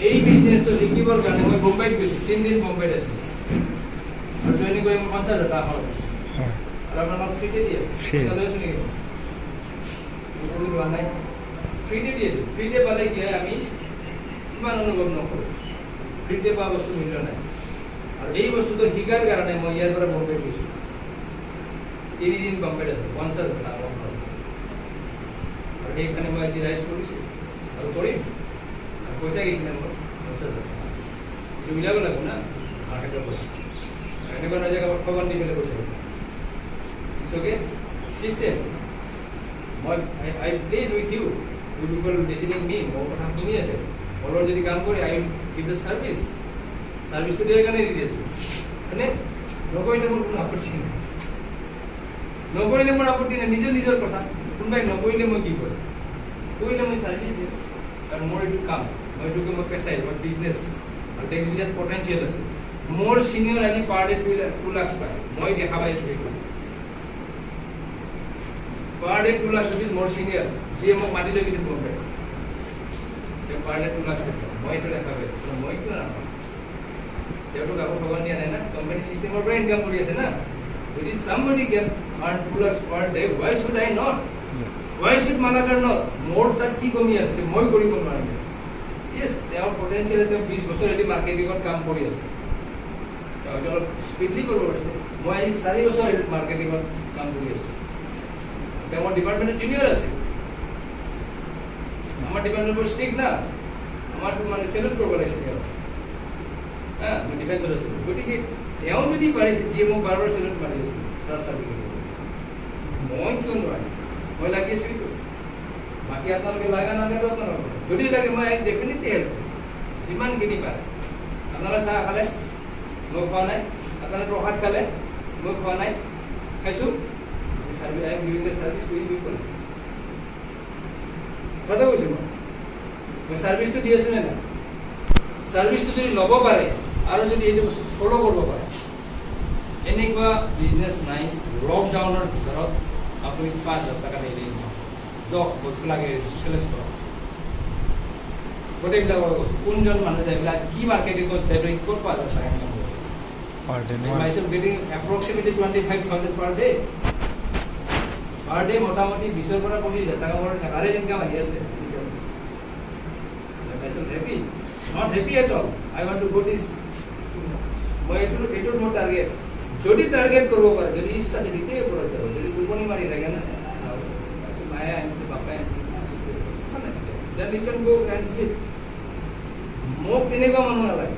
এই বিজনেছটো শিকিবৰ কাৰণে মই বম্বেত গৈছোঁ, 3 দিন বম্বেত আছোঁ, আৰু জইনিং কৰি মই 50,000 টকা খৰচ কৰিছোঁ। আৰু আপোনালোকক ফ্ৰীতে দি আছোঁ, পইচা লৈ আছোঁ নেকি? পইচা লোৱা নাই, ফ্ৰীতে দি আছোঁ। ফ্ৰীতে পালে কি হয়, আমি ইমান অনুভৱ নকৰোঁ, ফ্ৰীতে পোৱা বস্তু মূল্য নাই। আৰু এই বস্তুটো শিকাৰ কাৰণে মই ইয়াৰ পৰা বম্বেত গৈছোঁ, 3 দিন বম্বেত আছোঁ, 50,000 টকা খৰচ কৰিছোঁ। আৰু সেইকাৰণে মই আজি ৰাইজ কৰিছোঁ আৰু কৰিম, আৰু পইচা গৈছিলে মোৰ 50,000 টকা। এইটো মিলাব লাগিব না মাৰ্কেটৰ পইচা, এনেকুৱা নহয় যে কাৰোবাক খবৰ দি পেলাই পইচা দিব। It's okay system. মই I please with you people listening me, মোৰ কথা শুনি আছে, মোৰ লগত যদি কাম কৰে I will give the service. ছাৰ্ভিচটো দিয়াৰ কাৰণে দি আছোঁ, হয়নে? নকৰিলে মোৰ কোনো আপত্তি নাই, নকৰিলে মোৰ আপত্তি নাই, নিজৰ কথা। কোনোবাই নকৰিলে মই কি কৰিম? কৰিলে মই ছাৰ্ভিচ দিম, কাৰণ মোৰ এইটো কাম, মই এইটোকে মই পেচাই, মই বিজনেছ, আৰু দেখিছোঁ ইয়াত পটেঞ্চিয়েল আছে। মোৰ চিনিয়ৰ আজি পাৰ ডে 2 লাখ পায়, মই দেখা পাইছোঁ এইটো পাৰ ডে 2 লাখ rupees মোৰ চিনিয়ৰ, যিয়ে মোক মাতি লৈ গৈছে বম্বে, তেওঁ পাৰ ডে 2 লাখ পায়, মই এইটো দেখা পাইছোঁ, মই কিয় নাপাম? তেওঁতো কাকো খবৰ দিয়া নাই না, কোম্পানী চিষ্টেমৰ পৰা ইনকাম কৰি আছে না। যদি somebody can earn 2 lakhs per day, why should I not? Why should Malagar not? মোৰ তাত কি কমি আছে মই কৰিব নোৱাৰিম? Yes, তেওঁৰ পটেঞ্চিয়েল, তেওঁ 20 বছৰ এটি মাৰ্কেটিঙত কাম কৰি আছে, তেওঁ অলপ স্পীডলি কৰিব পাৰিছে। মই আজি 4 বছৰ মাৰ্কেটিঙত কাম কৰি আছোঁ, আমাৰ ডিপাৰ্টমেন্টেৰ জুনিয়ৰ আছে, আমাৰ ডিপাৰ্টমেন্ট বৰ স্ট্ৰিক্ট না, আমাৰ মানে সেলুট কৰব লাগছে, হ্যাঁ মই ডিফেন্সত আছোঁ। গতিকে তেওঁ যদি পাৰিছে, যিয়ে মোক বাৰ সেলুট মাৰি আছে, ছাৰ চাৰ্টিফিকেট, মই কিয় নোৱাৰিম? মই লাগি আছোঁ এইটো। বাকী আপোনালোকে লাগা নালাগে আপোনালোকে, যদি লাগে মই ডেফিনেটলি হেল্প কৰিম, যিমানখিনি পাৰে। আপোনালোকে চাহ খালে মই খোৱা নাই, আপোনালোকে প্ৰসাদ খালে মই খোৱা নাই, খাইছোঁ। I am giving the service to you people. কথা কৈছোঁ মই, মই ছাৰ্ভিচটো দি আছোঁ নে নাই ছাৰ্ভিচটো যদি ল'ব পাৰে আৰু যদি এইটো বস্তু ফ'ল' কৰিব পাৰে এনেকুৱা বিজনেছ নাই লকডাউনৰ ভিতৰত আপুনি 5,000 টকা দিলে লাগে চোচিয়েলাইজ কৰক গোটেইবিলাক কোনজন মানুহ যায় পেলাই কি মাৰ্কেটিঙত যায় পেলাই ক'ত 5,000 টকা ইনকাম কৰিছে myself getting approximately 25,000 per day মোটামুটি 20,000 পৰা 25,000 টকা মোৰ এভাৰেজ ইনকাম আহি আছে myself happy not happy at all I want to go this মই এইটো মোৰ টাৰ্গেট যদি টাৰ্গেট কৰিব পাৰে যদি ইচ্ছা আছে তেতিয়াই কৰিব যাব যদি টোপনি মাৰি থাকে না মায়ে আনিছে বাপাই then you can go and sleep মোক তেনেকুৱা মানুহ নালাগে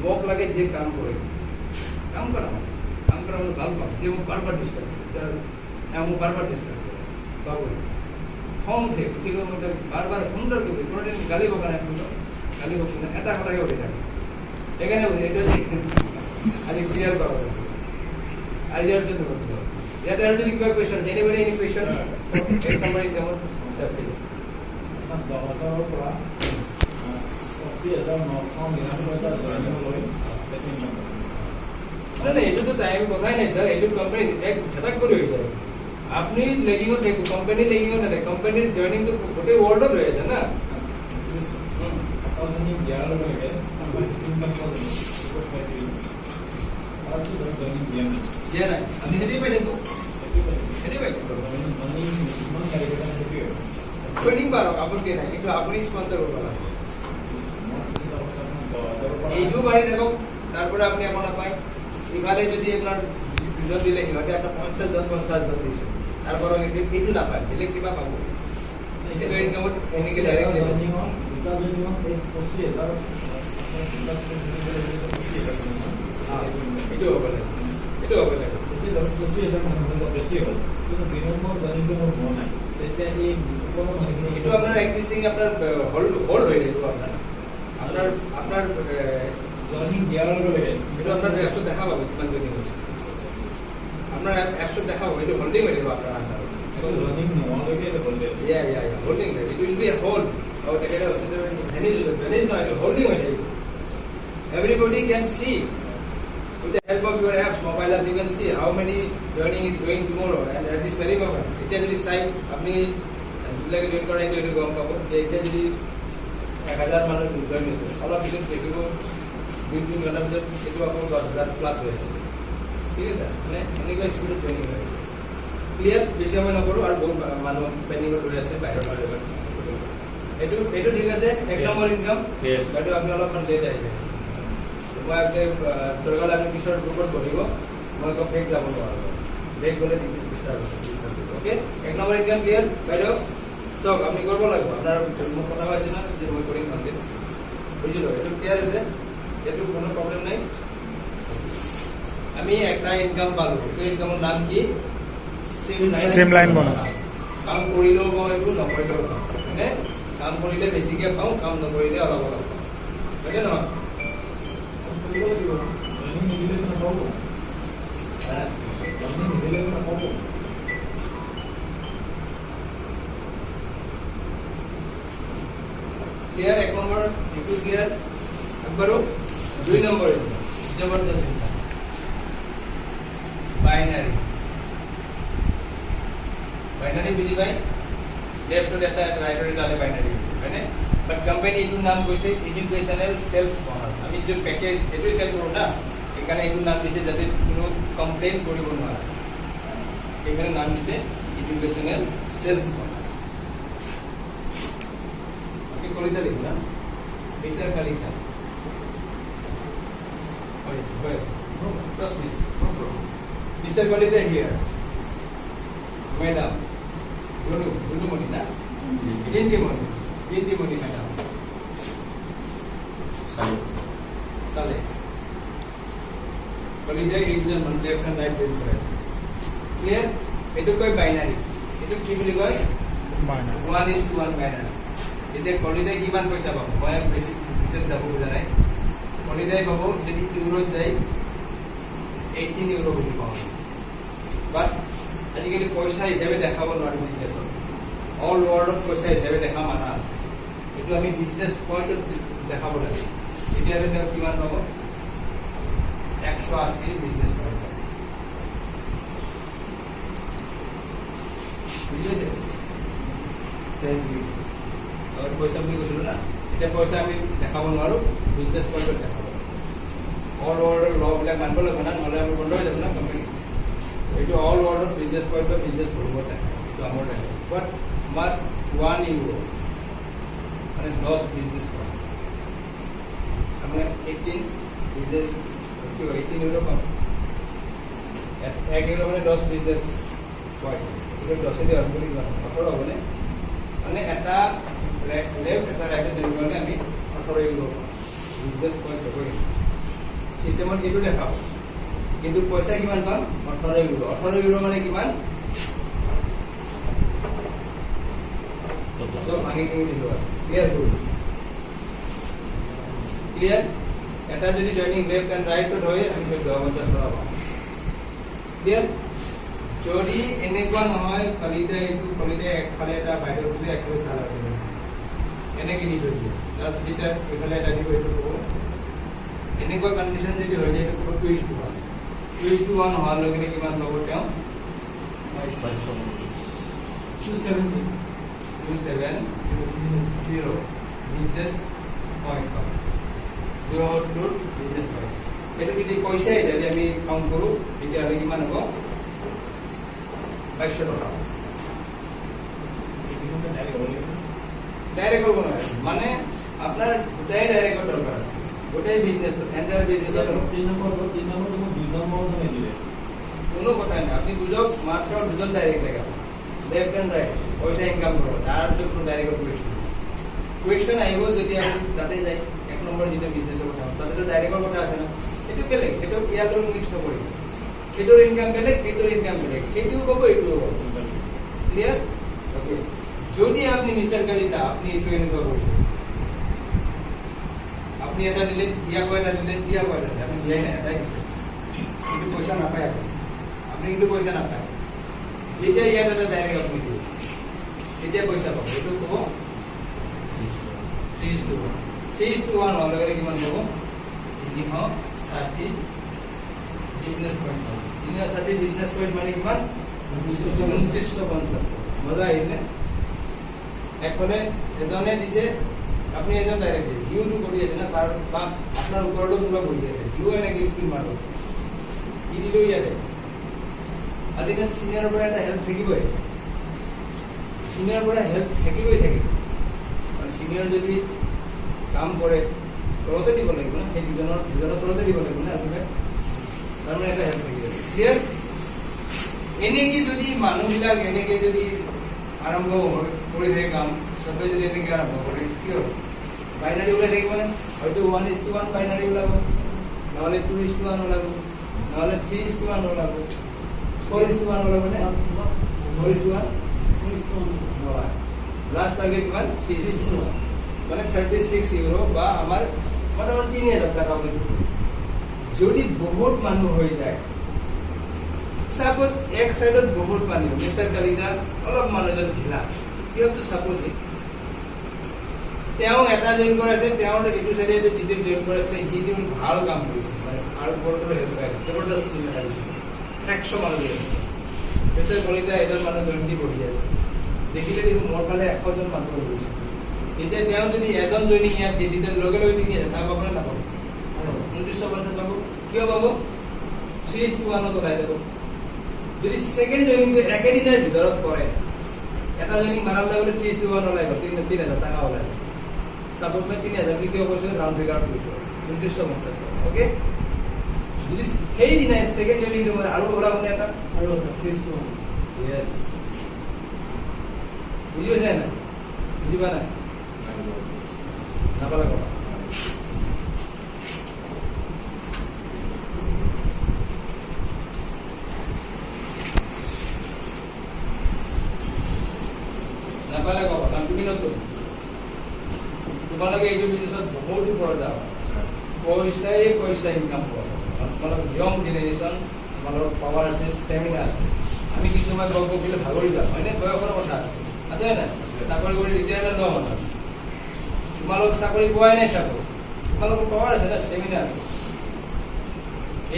মোক লাগে যে কাম কৰে কাম কৰা মই ভাল পাওঁ যে মোক বাৰবাৰ ডিষ্টাৰ্ব মোক বাৰবাৰ ডিষ্টাৰ্ব বাবু খং উঠে উঠিব মতে বাৰবাৰ সুন্দৰ কৰি কোনোদিন গালি বকা নাই গালি বকচোন এটা কথাকে উঠি থাকে সেইকাৰণে এইটো আজি ক্লিয়াৰ কৰা আজি আৰু ইয়াতে আৰু যদি কিবা কুৱেশ্যন এনিবডি এনি কুৱেশ্যন এক নম্বৰ এক্সামত এইটোতো টাইম কথাই নাই স্যার এইটো কোম্পানি এক ঝটাক করে হয়ে যায় আপনি লেগিংত থাকো কোম্পানি লেগিংত থাকে কোম্পানির জয়নিং তো গোটেই ওয়ার্ল্ডত হয়ে আছে না দিয়া নাই আপনি হেঁটেই পাই থাকো হেঁটেই পাই ট্রেনিং বাড়ক আপত্তি নাই কিন্তু আপনি স্পন্সর করতে পারেন এইটো বাড়ি থাকক তারপরে আপনি এমন নাপায় ইফালে যদি আপনার দুজন দিলে সিহঁতে আপনার 50 জন দিছে তারপর এইটো নাপায় বেলেগ কিবা পাব এইটো ইনকামত এনেকে ডাইৰেক্ট এইটো হ'ব লাগে এইটো হ'ব লাগে এইটো আপনাৰ এক্সিস্টিং আপনাৰ হোল্ড হয়ে গেছে আপনাৰ আপনাৰ জয়নিং দিয়াৰ লগে এইটো আপনাৰ এপছত দেখা পাব কিমান জয়নিং হৈছে আপনাৰ এপছত দেখা পাব এইটো হোল্ডিং হৈ থাকিব আপনাৰ আন্ডাৰ জয়নিং নোহোৱালৈকে holding it will B A hold আৰু তেখেতে ভেনিজ নহয় এইটো হোল্ডিং হৈ থাকিব everybody can see with the help of your apps mobile app you can see how many joining is going tomorrow and at this very moment এতিয়া যদি চাই আপনি যিবিলাকে জইন কৰা এইটো গম পাব যে এতিয়া যদি 1,000 মানুহ জইন হৈছে অলপ পিছত দেখিব 2-3 ঘণ্টাৰ পিছত এইটো আকৌ 10,000 প্লাছ হৈ আছে ঠিক আছে মানে এনেকুৱা স্পিডত জইনিং হৈ আছে ক্লিয়াৰ বেছি সময় নকৰোঁ আৰু বহুত মানুহ পেণ্ডিঙত ৰৈ আছে বাহিৰৰ মানুহ এইটো ঠিক আছে এক নম্বৰ ইনকাম এইটো আপুনি অলপমান লেট আহিছে মই দৰকাৰ আপুনি পিছৰ গ্ৰুপত বহিব মই আকৌ ফেক যাব নোৱাৰোঁ ফেক গ'লে ডিষ্টাৰ্ব অ'কে এক নম্বৰ ইনকাম ক্লিয়াৰ বাইদেউ চাওক আপুনি কৰিব লাগিব আপোনাৰ মোৰ কথা হৈছে না যে মই কৰিম ভালকৈ বুজিলোঁ এইটো ক্লিয়াৰ হৈছে এইটো কোনো প্ৰব্লেম নাই আমি একটা ইনকাম পালোঁ এইটো ইনকামৰ নাম কি Streamline bonus. কাম কৰিলেও পাওঁ এইটো নকৰিলেও পাওঁ হয়নে কাম কৰিলে বেছিকৈ পাওঁ কাম নকৰিলে অলপ অলপ পাওঁ হয়নে নহয় ক্লিয়াৰ এক নম্বৰ এইটো ক্লিয়াৰ আগবাঢ়ো 2 নম্বৰ জবৰদস্ত বাইনাৰী বুজি পায় লেফটত এটা ৰাইটত এটা বাইনাৰী হয়নে বাট কোম্পানী এইটোৰ নাম কৈছে এডুকেশ্যনেল চেলছ বনাছ আমি যিটো পেকেজ সেইটো চেল কৰোঁ না সেইকাৰণে এইটোৰ নাম দিছে যাতে কোনো কমপ্লেইন কৰিব নোৱাৰে সেইকাৰণে নাম দিছে এডুকেশ্যনেল চেলছ বনাছ আপনি কলিতা লিখুন না mister Kalita trust me Mr. Kalita here madam Dulu Moni na Jinti Moni madam Saleh Kalita ekজন মানুহ এখন লাইফ বেস কৰে ক্লিয়ার এটো কই বাইনারি এটো কি বুলি কয় বাইনারি 1:1 বাইনারি এতিয়া কলিতাই কিমান পইচা পাব মই বেছি ডিটেইলছ যাব খোজা নাই কলিতাই পাব যদি ইউৰোত যায় 18 ইউৰো বুলি পাব বাট আজিকালি পইচা হিচাপে দেখাব নোৱাৰি বিজনেছত অল ৱৰ্ল্ডত পইচা হিচাপে দেখা মানুহ আছে এইটো আমি বিজনেছ পইণ্টত দেখাব লাগে তেতিয়াহ'লে তেওঁ কিমান পাব 180 বিজনেছ পইণ্ট বুজি পাইছে পইচা বুলি কৈছিলোঁ না এতিয়া পইচা আমি দেখাব নোৱাৰোঁ বিজনেছ পইণ্টত দেখাব অল ৱৰ্ল্ডৰ লবিলাক মানিব লাগিব না নহ'লে আমি বন্ধ হৈ যাব না কোম্পানী এইটো অল ৱৰ্ল্ডত বিজনেছ পইণ্টত বিজনেছ কৰিব দেখায় এইটো আমাৰ দেখায় বাট আমাৰ 1 ইউৰো মানে 10 বিজনেছ পইণ্ট আপোনাৰ 18 বিজনেছ 18 ইউৰো পাম 1 ইউৰো মানে 10 বিজনেছ পইণ্ট এইটো 10 দিয়ে আপুনি কিমান 18 হ'বনে মানে এটা লেফ্ট এটা ৰাইটত তেনেকুৱাকৈ আমি 18 ইউৰো বিজনেছ পইণ্ট হ'ব চিষ্টেমত এইটো দেখাব কিন্তু পইচা কিমান পাম 18 ইউৰো মানে কিমান চব ভাঙি চিঙি দিলোঁ আৰু ক্লিয়াৰ কৰোঁ ক্লিয়াৰ এটা যদি জইনিং লেফ্ট এণ্ড ৰাইটত হয় আমি 50 টকা পাম ক্লিয়াৰ যদি এনেকুৱা নহয় কলিতে একফালে এটা বাহিৰত বুলি একফালে চালা দিব এনেকৈ দি থৈ দিয়ে তাত যেতিয়া এইফালে এটা দিব এইটো ক'ব এনেকুৱা কণ্ডিশ্যন যদি হৈ যায় এইটো 2:1 হোৱাৰ লগে লগে কিমান পাব তেওঁ 270 বিজনেছ পইণ্ট পাব 2 বিজনেছ পইণ্ট এইটো যদি পইচাই যদি আমি কাউণ্ট কৰোঁ তেতিয়াহ'লে কিমান হ'ব 2200 টকা ডাইৰেক্ট কৰিব নোৱাৰে মানে আপোনাৰ গোটেই ডাইৰেক্টৰ দৰকাৰ আছে গোটেই বিজনেছ এণ্টায়াৰ বিজনেছৰ কোনো কথাই নাই আপুনি বুজক মাত্ৰ দুজন ডাইৰেক্ট লাগে লেফ্ট এণ্ড ৰাইট পইচা ইনকাম কৰিব তাৰপিছত কোনো ডাইৰেক্টৰ কুৱেশ্যন আহিব যদি আপুনি তাতে যায় 1 নম্বৰ যিটো বিজনেছৰ কথা তাতেতো ডাইৰেক্টৰ কথা আছে ন সেইটো বেলেগ সেইটো ইয়াতো মিক্স নকৰিব সেইটোৰ ইনকাম বেলেগ সেইটোৰ ইনকাম বেলেগ সেইটোও পাব এইটোও পাব ক্লিয়াৰ অ'কে যদি আপনি মিস্টাৰ কলিতা আপনি এইটো এনেকুৱা কৰিছে আপনি এটা দিলে দিয়া কয়টা দিলে দিয়া কয়টা আপনি দিয়াই নাই এটাই দিছে কিন্তু পইচা নাপায় আপনি কিন্তু পইচা নাপায় যেতিয়া ইয়াত এটা ডাইৰেক্ট আপনি দিব তেতিয়া পইচা পাব এইটো ক'ব 3:1 হোৱাৰ লগে লগে কিমান পাব 360 বিজনেছ পইণ্ট 360 বিজনেছ পইণ্ট মানে কিমান 2950 মজা আহিলে একফালে এজনে দিছে আপনি এজন ডাইৰেক্ট দিয়ে ইউটো কৰি আছে না তাৰ বা আপোনাৰ ওপৰতো কোনোবা বহি আছে ইউ এনেকৈ স্পিন মাৰিব কি দিলোঁ ইয়াতে আৰু এতিয়া চিনিয়ৰৰ পৰা এটা হেল্প থাকিবই চিনিয়ৰৰ পৰা হেল্প থাকিবই থাকিব আৰু চিনিয়ৰ যদি কাম কৰে তলতে দিব লাগিব না সেই দুজনৰ তলতে দিব লাগিব না আপুনি তাৰমানে এটা হেল্প থাকিব ক্লিয়াৰ এনেকৈ যদি মানুহবিলাক এনেকৈ যদি আৰম্ভ কৰি থাকে কাম চবে যদি এনেকৈ আৰম্ভ কৰে কি হ'ব বাইনাৰী ওলাই থাকিব নে হয়তো 1:1 বাইনাৰী ওলাব নহ'লে 2:1 ওলাব নহ'লে 3:1 ওলাব 4:1 ওলাব নে 4:1 নহয় লাষ্ট টাৰ্গেট কিমান 3:1 মানে 36 ইউৰো বা আমাৰ মোটামুটি 3000 টকা বুলি যদি বহুত মানুহ হৈ যায় সাপোজ এক সাইডত বহুত মানুহ মিস্টার কলিতা অলপ মানুহজন ঢিলা কিয়তো সাপোজ তেওঁ এটা জইন কৰাইছে তেওঁৰ এইটো চাইডে যিটো জইন কৰাইছিলে যিটো ভাল কাম কৰিছে মানে আৰু ওপৰতো হেল্প কৰে জবৰদস্ত টিম এটা দিছে 100 মানুহ দিছে মিস্টাৰ কলিতা এজন মানুহ জইন দি বহি আছে দেখিলে দেখোন মোৰ ফালে 100 জন মানুহ গৈছে এতিয়া তেওঁ যদি এজন জইনিং ইয়াত দি দিলে লগে লগে দি দিয়ে তাৰ পাবনে নাপাব 2950 পাব কিয় পাব 3:1 ওলাই যাব যদি সেকেন্ড জইনিং যে একেদিনৰ ভিতৰত কৰে এটা জইনিং মাৰাৰ লগে লগে 3:1 ওলাই গ'ল 3000 টকা ওলাই সাপোজ মই 3000 বুলি কিয় কৈছো ৰাউণ্ড ফিগাৰ কৰিছো 2950 ওকে যদি সেই দিনাই সেকেন্ড জইনিং তোমাৰ আৰু ওলাবনে এটা আৰু 3:1 ইয়েস বুজি পাইছা না বুজিবা না নাপালে কথা নাপালে কথা তুমি নতুন তোমালোকে এইটো বিজনেছত বহুত ওপৰত যাবা পইচা ইনকাম কৰা তোমালোক ইয়ং জেনেৰেশ্যন তোমালোকৰ পাৱাৰ আছে ষ্টেমিনা আছে আমি কিছুমান গল্প কৰিলে ভাগৰি যাওঁ হয়নে বয়সৰ কথা আছে আছে নাই চাকৰি কৰি ৰিটায়াৰমেণ্ট লোৱা মানুহ তোমালোক চাকৰি পোৱাই নাই চাপোজ, তোমালোকৰ পাৱাৰ আছে না, ষ্টেমিনা আছে।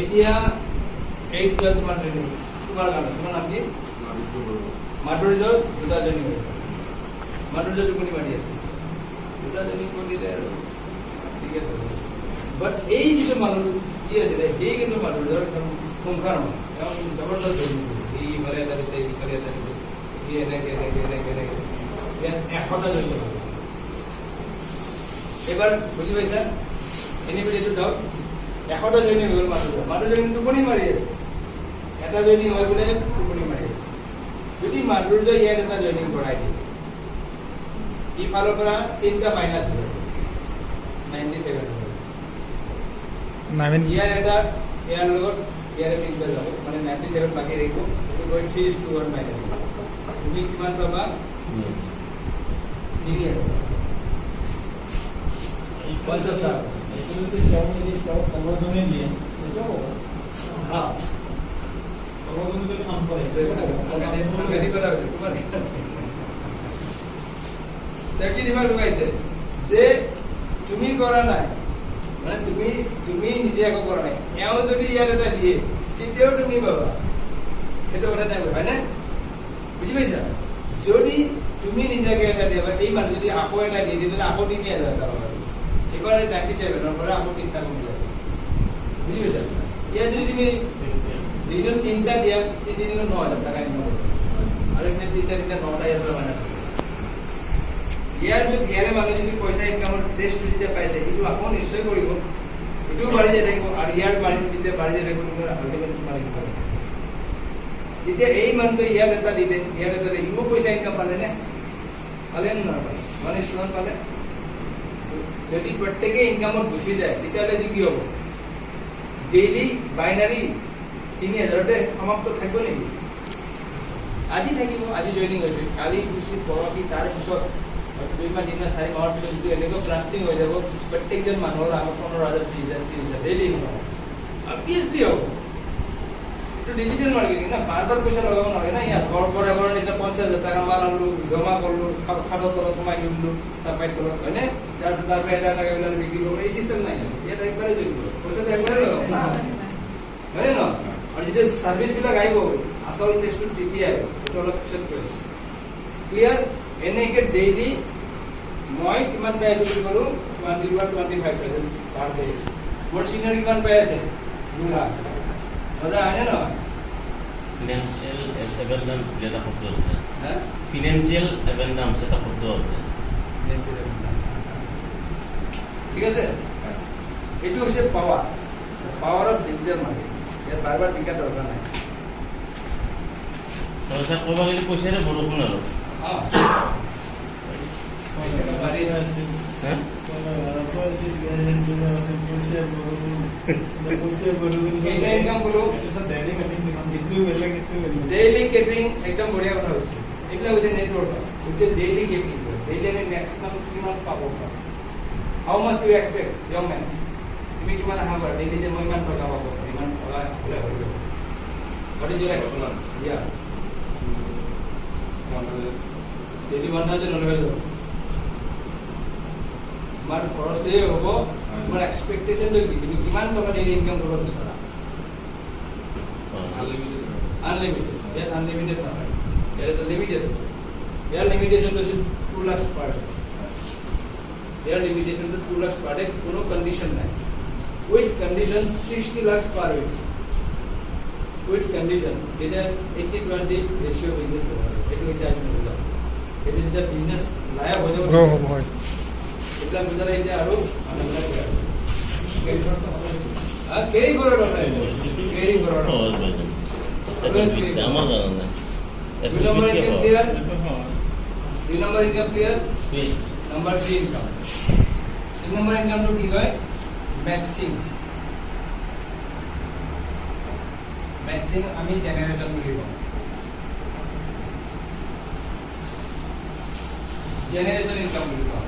এতিয়া এইটো তোমাৰ ট্ৰেইনিং, তোমাৰ কাৰণে তোমাৰ নাম কি? মাধুৰ্য দুটা জনী হৈ মাধুৰ্য টোপনি মাৰি আছে, দুটা জনী কৰিলে আৰু ঠিক আছে। বাট এই যিটো মানুহ কি আছিলে, সেই কিন্তু মাধুৰ্যৰ সংসাৰ নহয়, তেওঁ জবৰদস্ত ধৰি এই ইফালে এটা দিছে, ইফালে এটা দিছে, ই এনেকে এনেকে এনেকে এনেকে ইয়াত 100টা জনী হ'ব। এবাৰ বুজি পাইছা? এনিবডি এইটো ডাউট? 100টা জনী হৈ গ'ল মাধুৰ্য, মাধুৰ্য কিন্তু টোপনি মাৰি আছে, এটা জনী হৈ বোলে টোপনি মাৰি আছে। যদি মাধুৰ্য ইয়াত এটা জইনিং কৰাই দিয়ে, ইফালৰ পৰা 3টা মাইনাছ হ'ব, 97 হ'ব। ইয়াৰ এটা ইয়াৰ লগত ইয়াৰে 3টা যাব, মানে 97 বাকী থাকিব, এইটো গৈ 3:1 মাইনাছ হ'ব। তুমি কিমান পাবা? 3,000 50 টকা। হ্যাঁ যে তুমি কৰা নাই, মানে তুমি নিজে একো কৰা নাই, এওঁ যদি ইয়াত এটা দিয়ে তেতিয়াও তুমি পাবা, সেইটো কথা নাই, হয় নে? বুজি পাইছা? যদি তুমি নিজাকে এটা দিয়া বা এই মানুহ যদি আকৌ এটা দিয়ে তেতিয়াহ'লে আকৌ 3,000 টকা পাবা। এবাৰ 97ৰ পৰা আকৌ 3টা কমি যাব। বুজি পাইছা? ইয়াত যদি তুমি দিনত 3টা দিয়া, 3 দিনত 9,000 টকা ইনকাম কৰিব, আৰু এনে 3টা 9টা ইয়াৰ পৰা মাইনাছ কৰিব। ইয়াৰে মানুহে যদি পইচা ইনকামৰ টেষ্টটো যেতিয়া পাইছে, সেইটো আকৌ নিশ্চয় কৰিব, এইটোও বাঢ়ি যাই থাকিব, আৰু ইয়াৰ যেতিয়া বাঢ়ি যাই থাকিব যেতিয়া এই মানুহটোৱে ইয়াত এটা দিলে, ইয়াত এটা দিলে, ইও পইচা ইনকাম পালে নে? পালে নে নাপালে? মানে কিমান পালে? যদি প্ৰত্যেকে ইনকামত গুচি যায় তেতিয়াহ'লে কি হ'ব? ডেইলি বাইনাৰী 3,000তে সমাপ্ত থাকিব নেকি? আজি থাকিব, আজি জইনিং হৈছে, কালি গুচি পৰহি, তাৰ পিছত 2 মাহ 3 মাহ 4 মাহৰ পিছত যদি এনেকুৱা প্লাষ্টিং হৈ যাব, প্ৰত্যেকজন মানুহৰ আগত 15,000 30,000 ডেইলি ইনকাম আৰু PhD হ'ব। এইটো ডিজিটেল মাৰ্কেটিং না, বাৰ পইচা লগাব নালাগে না। ইয়াত ঘৰ পৰা এবাৰ নিচিনা 50,000 টকা মাল আনলো, জমা কৰিলো, খাদৰ তলত সোমাই দিলো, চাপাইত তলত, হয়নে? তাৰ পৰা এটা টাকা বিলাক বিক্ৰী কৰিব, এই চিষ্টেম নাই। ইয়াত একবাৰে জড়িত পইচাটো একবাৰে লগাব না, হয়নে ন? আৰু যেতিয়া চাৰ্ভিচ বিলাক আহিব, আচল টেষ্টটো তেতিয়া আহিব, সেইটো অলপ পিছত কৈছো। ক্লিয়াৰ? এনেকে ডেইলি মই কিমান পাই আছো বুলি ক'লো, 25,000 পাৰ ডে। মোৰ চিনিয়ৰ কিমান পাই আছে? 2 লাখ। মজা হয়নে নহয়? ফিনান্সিয়েল এভেন্ডান্স বুলি এটা শব্দ আছে, ফিনান্সিয়েল এভেন্ডান্স এটা শব্দ আছে, ঠিক আছে? এইটো হৈছে পাৱাৰ অফ ডিজিটেল মাৰ্কেটিং। ইয়াত বাৰ টিকা দৰকাৰ নাই। তাৰপিছত ক'ব গ'লে পইচাৰে বৰষুণ আৰু ডেইলি কেপিং একদম বঢ়িয়া কথা হৈছে। এইবিলাক হৈছে নেটৱৰ্ক, ডেইলি কেপিং কৰে। ডেইলি আমি মেক্সিমাম কিমান পাব পাৰোঁ? How much you expect young men? তুমি কিমান আশা কৰা ডেইলি যে মই ইমান টকা পাব পাৰোঁ, ইমান টকা হ'লে হৈ যাব? What is your estimate? Yeah. Daily 1,000 হ'লে হৈ যাব। তোমাৰ খৰচটোৱে হ'ব, তোমাৰ এক্সপেক্টেশ্যনটো কি? তুমি কিমান টকা ডেইলি ইনকাম কৰিব বিচৰা? আনলিমিটেড। ইয়াত আনলিমিটেড নহয়, ইয়াত এটা লিমিটেড আছে। ইয়াৰ লিমিটেশ্যনটো হৈছে 2 লাখ পাৰ ডে। ইয়াৰ লিমিটেশ্যনটো 2 লাখ পাৰ ডে, কোনো কণ্ডিশ্যন নাই। With condition 60 lakh per week. With condition যেতিয়া 80-20 ৰেচিঅ' বিজনেছ হ'ব, এইটো এতিয়া আমি বুজাম। এইটো যেতিয়া বিজনেছ লাইভ হৈ যাব, এইবিলাক বুজালে এতিয়া আৰু মানুহবিলাক কেৰি কৰাৰ কথা। কেৰি কৰাৰ আমাৰ জানা নাই। 2 number income clear? 2 number income clear? Number 3 income. 3 number ইনকামটো কি কয়? ম্যাচিং। ম্যাচিং আমি জেনাৰেশ্যন বুলি কওঁ। জেনাৰেশ্যন ইনকাম বুলি কওঁ।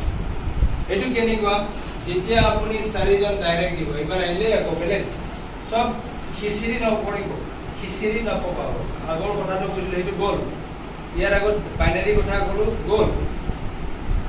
এইটো কেনেকুৱা? যেতিয়া আপুনি 4জন ডাইৰেক্ট দিব, এইবাৰ আহিলে আকৌ বেলেগ চব খিচিৰি নকৰিব, খিচিৰি নপকাব। আগৰ কথাটো কৈছিলো, সেইটো গ'ল। ইয়াৰ আগত বাইনাৰী কথা ক'লো, গ'ল।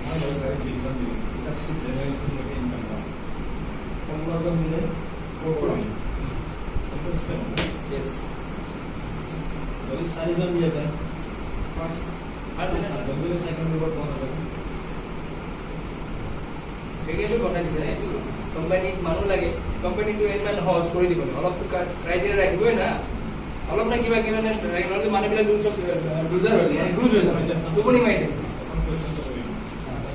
আমাৰ ঘৰত গাড়ী ডিভিজন দিলোঁ তাত জেনেৰেশ্যনলৈকে ইনকাম পাম সম্পূৰ্ণ মিলে Yes. যদি 4জন দিয়ে যায় ফাৰ্ষ্ট আৰু তেনে যদি ছেকেণ্ড গ্ৰুপত 5,000 সেইটো কথা দিছে এইটো কোম্পানীত মানুহ লাগে কোম্পানীটো ইমান সহজ কৰি দিব অলপ ক্ৰাইটেৰিয়া ৰাখিবই না অলপ না কিবা কিবা নহ'লে মানুহবিলাক চব লুজাৰ হৈ যায় লুজ হৈ যায় টোপনি মাৰি থাকে এখন কুৱেশ্যনটো কৰিম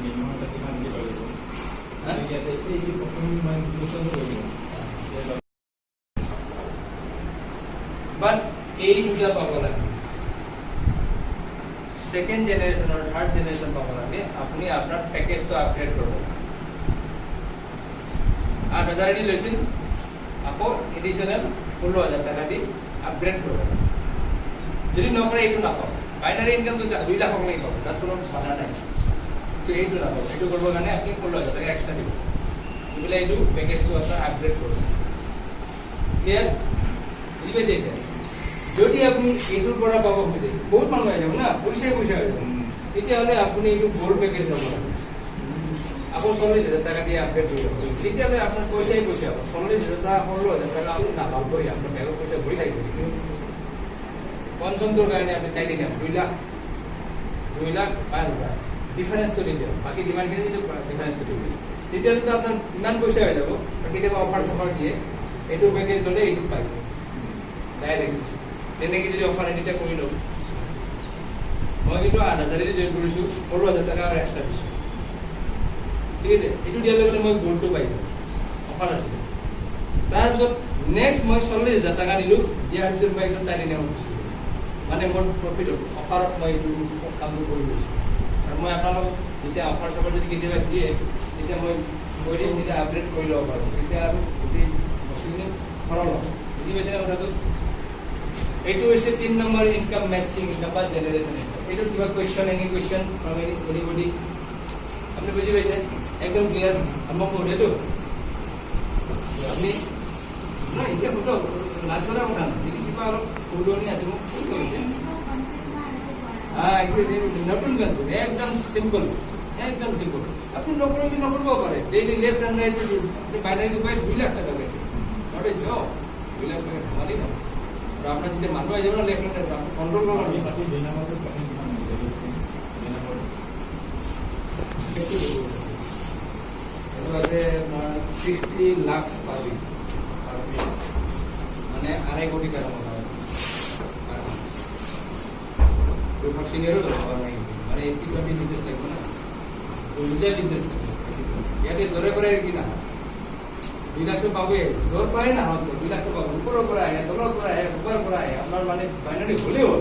মিনিমাম এটা কিমান দিব লাগিব ইয়াতে এই প্ৰথম মানে কুৱেশ্যনটো কৰিব বাট এই দুটা পাব লাগে সেকেন্ড জেনারেশন और থার্ড জেনারেশন পাব লাগে আপনি আপনার প্যাকেজটো আপগ্রেড করব 8,000 দি লৈছিল আকৌ এডিশনাল 16,000 টাকা দি আপগ্রেড করব যদি নকৰে এইটো নাপাব বাইনারি ইনকাম তো 2 লাখ লাগি পাব তাত কোনো বাধা নাই তো এইটো নাপাব এইটো কৰিব কাৰণে আপনি 16,000 টাকা এক্সট্ৰা দিব দিলে এইটো প্যাকেজটো আপনাৰ আপগ্ৰেড কৰব ক্লিয়াৰ বুঝি পাইছে এটা যদি আপনি এইটোৰ পৰা পাব খুজে বহুত মানুহ আহি যাব না পইচা হৈ যাব তেতিয়াহ'লে আপুনি এইটো গোল্ড পেকেজ ল'ব লাগে আকৌ 40,000 টাকা দিয়ে আপগ্রেড কৰিব তেতিয়াহ'লে আপোনাৰ পইচাই পইচা হ'ব 40,000 টাকা 16,000 টাকা আপুনি নাপাব কৰি আপোনাৰ বেগৰ পইচা ভৰি থাকিব পঞ্চমটোৰ কাৰণে আপুনি টাই দিছে 2 লাখ 5,000 ডিফাৰেন্সটো দি দিয়ক বাকী যিমানখিনি যিটো ডিফাৰেন্সটো দি দিয়ক তেতিয়াহ'লে আপোনাৰ ইমান পইচা হৈ যাব কেতিয়াবা অফাৰ চফাৰ দিয়ে এইটো পেকেজ ল'লে এইটো পাই ডাইৰেক্ট তেনেকৈ যদি অফাৰ এনিটা কৰি লওঁ মই কিন্তু 8,000 দি জইন কৰিছোঁ 16,000 টাকা আৰু এক্সট্ৰা দিছোঁ ঠিক আছে এইটো দিয়াৰ লগে মই গোল্ডটো পাই যাম অফাৰ আছিলে তাৰপিছত নেক্সট মই 40,000 টাকা দিলোঁ দিয়াৰ পিছত মই একদম টাইনি নেওঁ মানে মোৰ প্ৰফিট হ'ব অফাৰত মই এইটো কামটো কৰি লৈছোঁ আৰু মই আপোনালোকক যেতিয়া অফাৰ চফাৰ যদি কেতিয়াবা দিয়ে তেতিয়া মই কৈ দিম তেতিয়া আপগ্ৰেড কৰি ল'ব পাৰোঁ তেতিয়া আৰু গোটেই বস্তুখিনি সৰল হ'ব বুজি পাইছেনে কথাটো এইটো হৈছে 3 নম্বৰ ইনকাম ম্যাচিং ইনকাম বা জেনাৰেশন এইটো কিবা question any question from anybody আপুনি বুজি পাইছে একদম ক্লিয়াৰ আৰম্ভ কৰোঁ এইটো আপনি নহয় এতিয়া ফটো লাজ কৰা কথা নহয় যদি কিবা অলপ উলনি আছে মোক ফোন কৰিছে নতুন কনসেপ্ট একদম সিম্পল আপনি নকৰিব পাৰে ডেইলি লেফট এণ্ড ৰাইট আপনি বাইনারি উপায় 2 লাখ টাকা লাগে নট এ জব 2 লাখ টাকা ধেমালি নহয় আৰু আপোনাৰ যেতিয়া মানুহ আহি যাব না লেফট এণ্ড ৰাইট কণ্ট্ৰল কৰিব লাগিব বাকী দিনামতো কিমান দিনামত এইটো আছে আপোনাৰ 60 লাখ পাৰ উইক মানে 2.5 কোটি টাকা মনে হয় তো সিনিয়রও দরকার নাই মানে 80-20 বিজনেস লাগবে না দুটা বিজনেস ইয়াতে জোরে করে কি না 2 লাখ তো পাবে জোর পারে না 2 লাখ তো পাবে উপরের পৰা আহে তলৰ পৰা আহে ওপৰৰ পৰা আহে আপনার মানে বাইনারি হলেও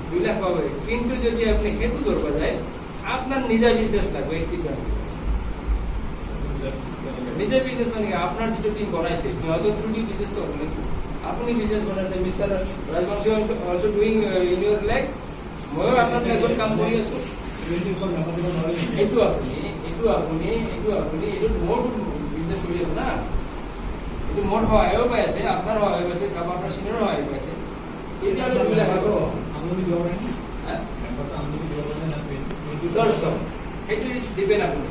2 লাখ পাবে কিন্তু যদি আপনি হেতু জোর পাওয়া যায় আপনার নিজা বিজনেস লাগবে 80-20 নিজে বিজনেস মানে আপনার যেটা টিম বনাইছে সিহঁতৰ থ্ৰু দি বিজনেস তো হবে আপনি বিজনেস বনাইছে mister Rajbongshi also doing in Euro leg ময়ো আপনাৰ লগত কাম কৰি আছো এইটো মোৰ বিজনেস কৰি আছো না এইটো মোৰ সহায়ও পাই আছে আপোনাৰ সহায় পাইছে আপোনাৰ চিনিয়ৰ সহায় পাইছে এতিয়া আৰু 2 লাখ হ'ব আমদানি দিব পাৰে হ্যাঁ আমদানি দিব পাৰে না দৰ্শক সেইটো ইজ ডিপেণ্ড আপুনি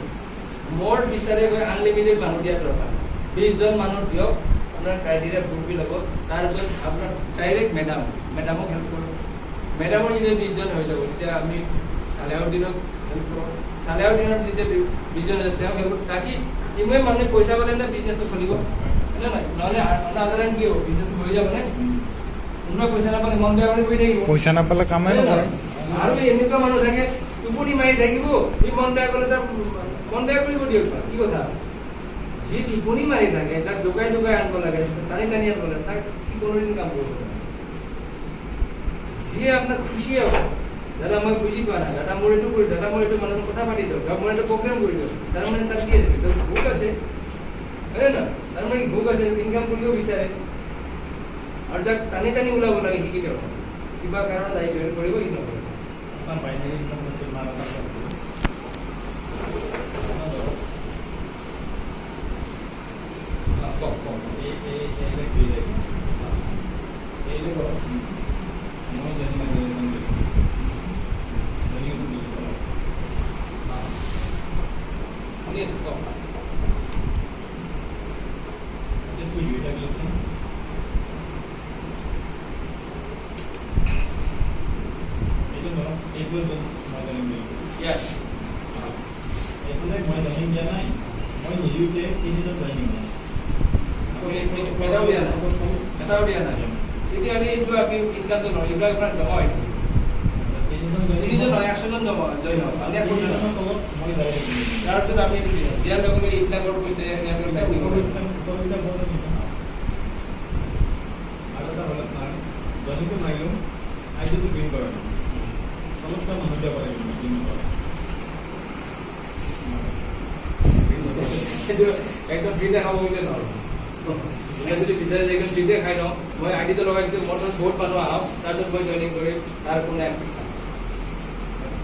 মোৰ বিচাৰে গৈ আনলিমিটেড মানুহ দিয়াৰ দৰকাৰ 20 জন মানুহ দিয়ক আপোনাৰ ক্ৰাইটেৰিয়া ফুলফি ল'ব তাৰপিছত আপোনাৰ ডাইৰেক্ট মেডামক হেল্প কৰিব মেডামৰ যেতিয়া 20 জন হৈ যাব তেতিয়া আমি চালেহৰ দিনত হেল্প কৰোঁ চালেহৰ দিনত যেতিয়া 20 জন তেওঁ হেল্প তাকি ইমান মানুহে পইচা পালে না বিজনেছটো চলিব হয়নে নাই নহ'লে সাধাৰণ কি হ'ব বিজনেছ হৈ যাব নে কোনোবা পইচা নাপালে মন বেয়া কৰি বহি থাকিব পইচা নাপালে কামেই নকৰে আৰু এনেকুৱা মানুহ থাকে টোপনি মাৰি থাকিব সি মন বেয়া কৰিলে তাৰ মন বেয়া কৰিব দিয়ক কি কথা যি টোপনি মাৰি থাকে তাক জোগাই আনিব লাগে টানি আনিব লাগে তাক কি কোনোদিন কাম কৰিব যিয়ে আপোনাক খুচি হ'ব দাদা মই বুজি পোৱা নাই দাদা মোৰ এইটো কৰি দাদা মই এইটো মানুহৰ কথা পাতি দিয়ক মোৰ এইটো প্ৰগ্ৰেম কৰি দিয়ক তাৰমানে তাক কি আছে ভোক আছে হয়নে নহয় তাৰমানে ভোক আছে ইনকাম কৰিব বিচাৰে আৰু যাক টানি ওলাব লাগে শিকি দিয়ক কিবা কাৰণত আহি জইন কৰিব ই নকৰে আপোনাৰ বাইনাৰী ইনকাম মতে মান এটা কওক এই মই জানি শুনি আছোঁ কওক Itu juga gitu. Itu no, itu tu macam ni. য়েছ Itu ni macam joining dia naik. Macam ni UK ini tu joining ni. এটাও দিয়া নাই এটাও দিয়া নাই তেতিয়াহ'লে এইটো আপুনি ইনকামটো নহয় এইবিলাক আপোনাৰ জমা হয় নেকি তিনিজন নহয় 100 জন জমা জইন হয় আমি একো দিয়া নাই। তাৰপিছত আপুনি এইটো দিয়ে দিয়াৰ লগে লগে এইবিলাকৰ পইচা ইয়াৰ maximum Ada tak boleh tak? Joining tu maklum, aja tu green card. Kalau kita manusia pada green card. সেইটো একদম ফ্ৰীতে খাব বুলিলে নহয় মই যদি বিচাৰে যে একদম ফ্ৰীতে খাই লওঁ মই আইডিটো লগাই দিছোঁ মোৰ তাত বহুত মানুহ আহক তাৰপিছত মই জইনিং কৰিম তাৰ কোনো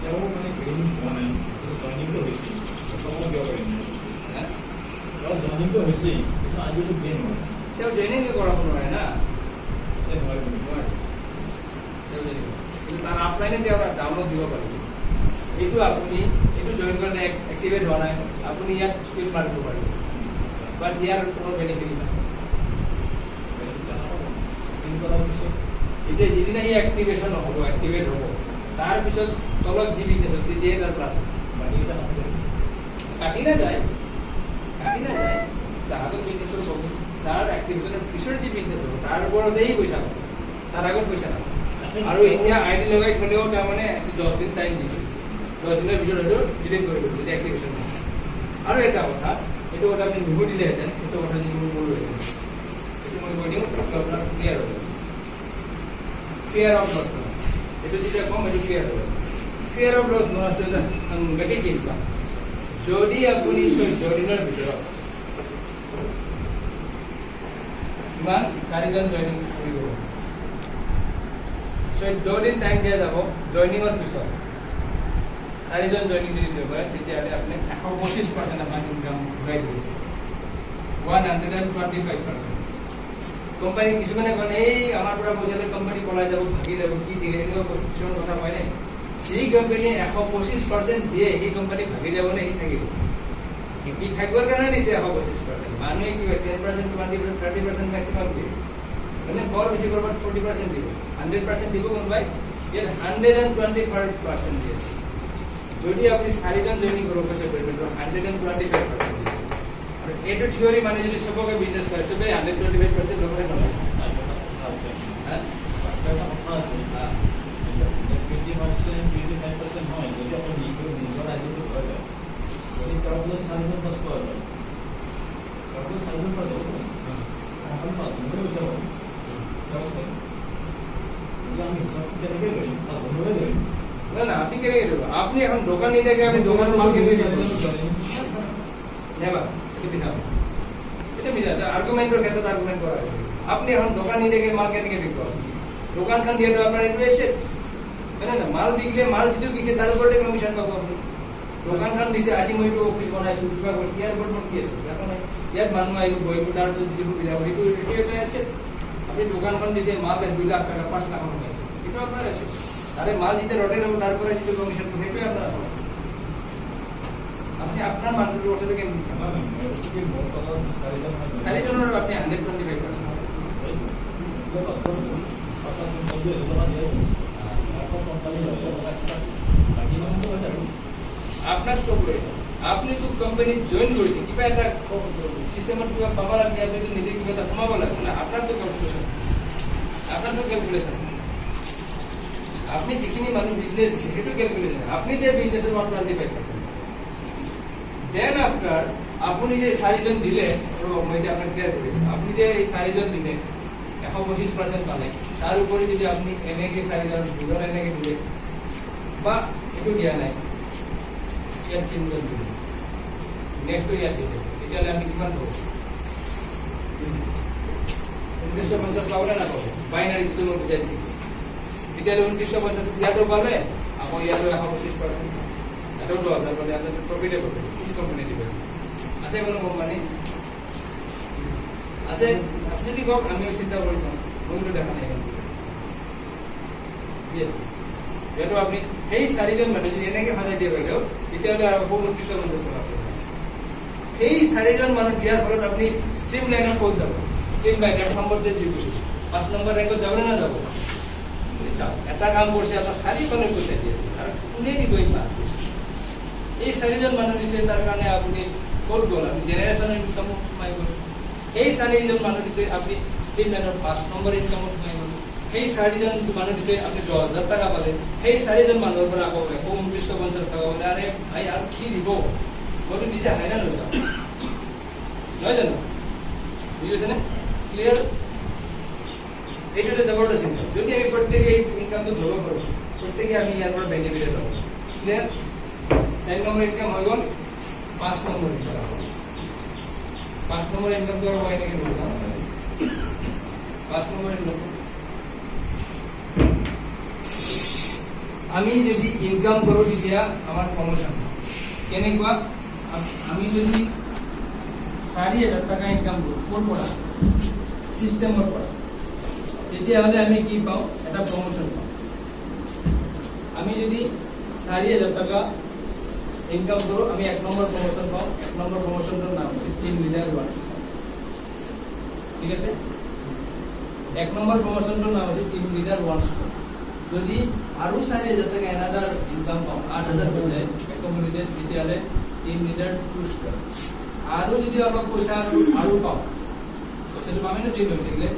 Jauh mana green mana? Itu joining tu mesti. Kalau dia green. Kalau joining tu mesti, itu aja tu green. তেওঁ জইনিং কৰাব নোৱাৰে না Saya maklum. তাৰ অফলাইনে তেওঁ ডাউনলোড দিব পাৰিব এইটো আপুনি এইটো জইন কৰোঁতে এক্টিভেট হোৱা নাই আপুনি ইয়াত স্ক্ৰীন মাৰিব পাৰিব বাট ইয়াৰ কোনো বেনিফিট নাই Green card mesti. এতিয়া যিদিনা ই এক্টিভেশ্যন হ'ব এক্টিভেট হ'ব তাৰপিছত তলত যি বিজনেছ তেতিয়াই তাৰ প্লাছ Bagi kita masih. কাটি নাযায় তাহাঁতৰ বিজনেছৰ হ'ব তাৰ এক্টিভেশ্যনৰ পিছৰ যি বিজনেছ হ'ব তাৰ ওপৰতেই পইচা হ'ব তাৰ আগত পইচা নাপাব আৰু এতিয়া আইডি লগাই থ'লেও তাৰমানে 10 দিন টাইম দিছে 10 দিনৰ ভিতৰত হয়তো ডিলিট কৰিব যদি এক্টিভেশ্যন নহয় আৰু এটা কথা এইটো কথা আপুনি নুসুধিলেহেঁতেন সেইটো কথা যদি মোৰ ক'লোহেঁতেন এইটো মই কৈ দিওঁ আপোনাৰ ক্লিয়াৰ হৈ যাব ফিয়াৰ অফ লছ এইটো যেতিয়া কম এইটো ক্লিয়াৰ হৈ যাব ফিয়াৰ অফ লছ নহয় এটা সাংঘাতিক ইনকাম যদি আপুনি 14 দিনৰ ভিতৰত কিমান 4 জন জইনিং কৰিব 14 দিন টাইম দিয়া যাব জইনিঙৰ পিছত 4 জন জইনিং যদি দিব পাৰে তেতিয়াহ'লে আপুনি 125% আপোনাৰ ইনকাম ঘূৰাই দিছে 125%। কোম্পানী কিছুমানে কয় এই আমাৰ পৰা পইচা লৈ কোম্পানী পলাই যাব ভাগি যাব কি ঠিক এনেকুৱা কিছুমান কথা কয় নাই যি কোম্পানীয়ে 125% দিয়ে সেই কোম্পানী ভাগি যাব নে সি থাকিব কি থাকিবৰ কাৰণে দিছে 125%। মানুহে কি হয় 10%, 20%, 30% মেক্সিমাম দিয়ে মানে বৰ বেছি কৰবাত 40% দিব 100% দিব কোনোবাই ইয়াত 125% দিয়ে যদি আপুনি 4 জন জইনিং কৰিব পইচা কৰিবে তো 125% দিয়ে আৰু এইটো থিওৰি মানে যদি সবকে বিজনেছ কৰে সবে 125% লবলে নহয় হ্যাঁ Ada apa sih? Jadi masih 25% হয় যদি আপনি নিজের আইডি তো করে যদি তাহলে সাইজন পাস করে তাহলে সাইজন পাস হবে এখন পাস হবে বুঝছো তাহলে আমি সব থেকে করি পাস হবে দেই না না আপনি কেন করবেন আপনি এখন দোকান নিয়ে দেখে আপনি দোকান মাল কিনতে যাবেন নেবা এটা মিছা আর্গুমেন্টের ক্ষেত্রে আর্গুমেন্ট করা হয়েছে আপনি এখন দোকান নিয়ে দেখে মাল কেন বিক্রি দোকানখন দিয়ে আপনার একটু এসে মানে না মাল বিকলে মাল যেটো কিছে তার উপরে কমিশন পাবো আপনি দোকানখন দিছে আজি মই অফিস বনাইছো কিবা করছি ইয়ার বর্তমান কি আছে এখন ইয়াত মানুহ আহিব বহিব তাৰ যদি সুবিধা হয় এইটো এটা আছে আপনি দোকানখন দিছে মাল 2 লাখ টাকা 5 লাখ টাকা আছে এটা আপনার আছে আরে মাল যেটা রডে দেব তারপরে যেটো কমিশন পাবো সেইটো আপনার আছে আপনি আপনার মানগুলো ওটাকে কেন সাইজনের আপনি 125% আপনার স্টকে আপনি তো কোম্পানি জয়েন করেছেন কিবা এটা সিস্টেমত কিবা পাবা লাগে আপনি তো নিজে কিবা এটা কমাব লাগে না আপনার তো ক্যালকুলেশন আপনি যিখিনি মানুষ বিজনেস সেটো ক্যালকুলেশন আপনি যে বিজনেসের 125% দেন আফটার আপনি যে 4 জন দিলে মই যে আপনাকে ক্লিয়ার করেছি আপনি যে এই 4 জন দিলে 125% পালে তার উপরে যদি আপনি এনেকে 4 জন দুজন এনেকে দিলে বা একটু দিয়া নাই ইয়াত 3 জন দিলে নেক্সট ইয়াত দিলে তেতিয়াহ'লে আমি কিমান পাব 2950 পাব না পাব বাইনারি যিটো মই বুজাইছি তেতিয়াহ'লে 2950 ইয়াতো পালে আকৌ ইয়াতো 125% এটাও 2000 পালে আপনার প্রফিটে পাবে কোন কোম্পানি দিবে আছে কোনো কোম্পানি আছে আছে যদি কম আমি চিন্তা কৰিছো মইতো দেখা নাই ইয়েস যেটো আপনি সেই 4 জন মানুহ যদি এনেকে সজাই দিয়ে গলেও তেতিয়াহ'লে আৰু 2950 টকা সেই 4জন মানুহ দিয়াৰ ফলত আপুনি ষ্ট্ৰীম লাইনত ক'ত যাব? ষ্ট্ৰীম লাইন 1 নম্বৰ যে যি কৈছে 5 নম্বৰ ৰেংকত যাব নে নাযাব? চাওক এটা কাম কৰিছে আপোনাৰ 4খনে পইচা দি আছে আৰু কোনে দিব ইমান? এই 4জন মানুহ দিছে তাৰ কাৰণে আপুনি ক'ত গ'ল? আপুনি জেনেৰেশ্যনৰ ইনকামত সোমাই গ'ল। সেই 4জন মানুহ দিছে আপুনি ষ্ট্ৰীম লাইনৰ 5 নম্বৰ ইনকামত সোমাই গ'ল। সেই 4জন মানুহ দিছে আপুনি 10,000 টকা পালে। সেই 4জন মানুহৰ পৰা আকৌ 2950 টকা পালে। আৰে ভাই আৰু কি দিব? মইতো নিজে হাইৰাণ হৈ যাওঁ, নহয় জানো? বুজিছেনে? ক্লিয়াৰ? এইটো এটা জবৰদস্ত ইনকাম। যদি আমি প্ৰত্যেকে এই ইনকামটো ধৰিব পাৰোঁ, প্ৰত্যেকে আমি ইয়াৰ পৰা বেনিফিট পাওঁ। ক্লিয়াৰ? 4 নম্বৰ ইনকাম হৈ গ'ল, 5 নম্বৰ ইনকাম। 5 নম্বৰ ইনকামটো আৰু হয় নেকি? 5 নম্বৰ ইনকাম আমি যদি ইনকাম কৰোঁ তেতিয়া আমাৰ প্ৰমোশ্যন কেনেকুৱা? আমি যদি 4,000 টকা ইনকাম কৰোঁ ক'ৰ পৰা? চিষ্টেমৰ পৰা, তেতিয়াহ'লে আমি কি পাওঁ? এটা প্ৰমোশ্যন পাওঁ। আমি যদি 4,000 টকা ইনকাম কৰোঁ আমি 1 নম্বৰ প্ৰমোশ্যন পাওঁ। 1 নম্বৰ প্ৰমোশ্যনটোৰ নাম হৈছে টিম লিডাৰ 1 ষ্টাৰ। ঠিক আছে? 1 নম্বৰ প্ৰমোশ্যনটোৰ নাম হৈছে টিম লিডাৰ 1 ষ্টাৰ। যদি আৰু 4,000 টকা এনাদাৰ ইনকাম পাওঁ, 8,000 হৈ যায় একমোডেটেড, তেতিয়াহ'লে টিম লিডাৰ 2 ষ্টাৰ। আৰু যদি অলপ পইচা আৰু পাওঁ, পইচাটো পামেই ন ট্ৰেইন হৈ থাকিলে,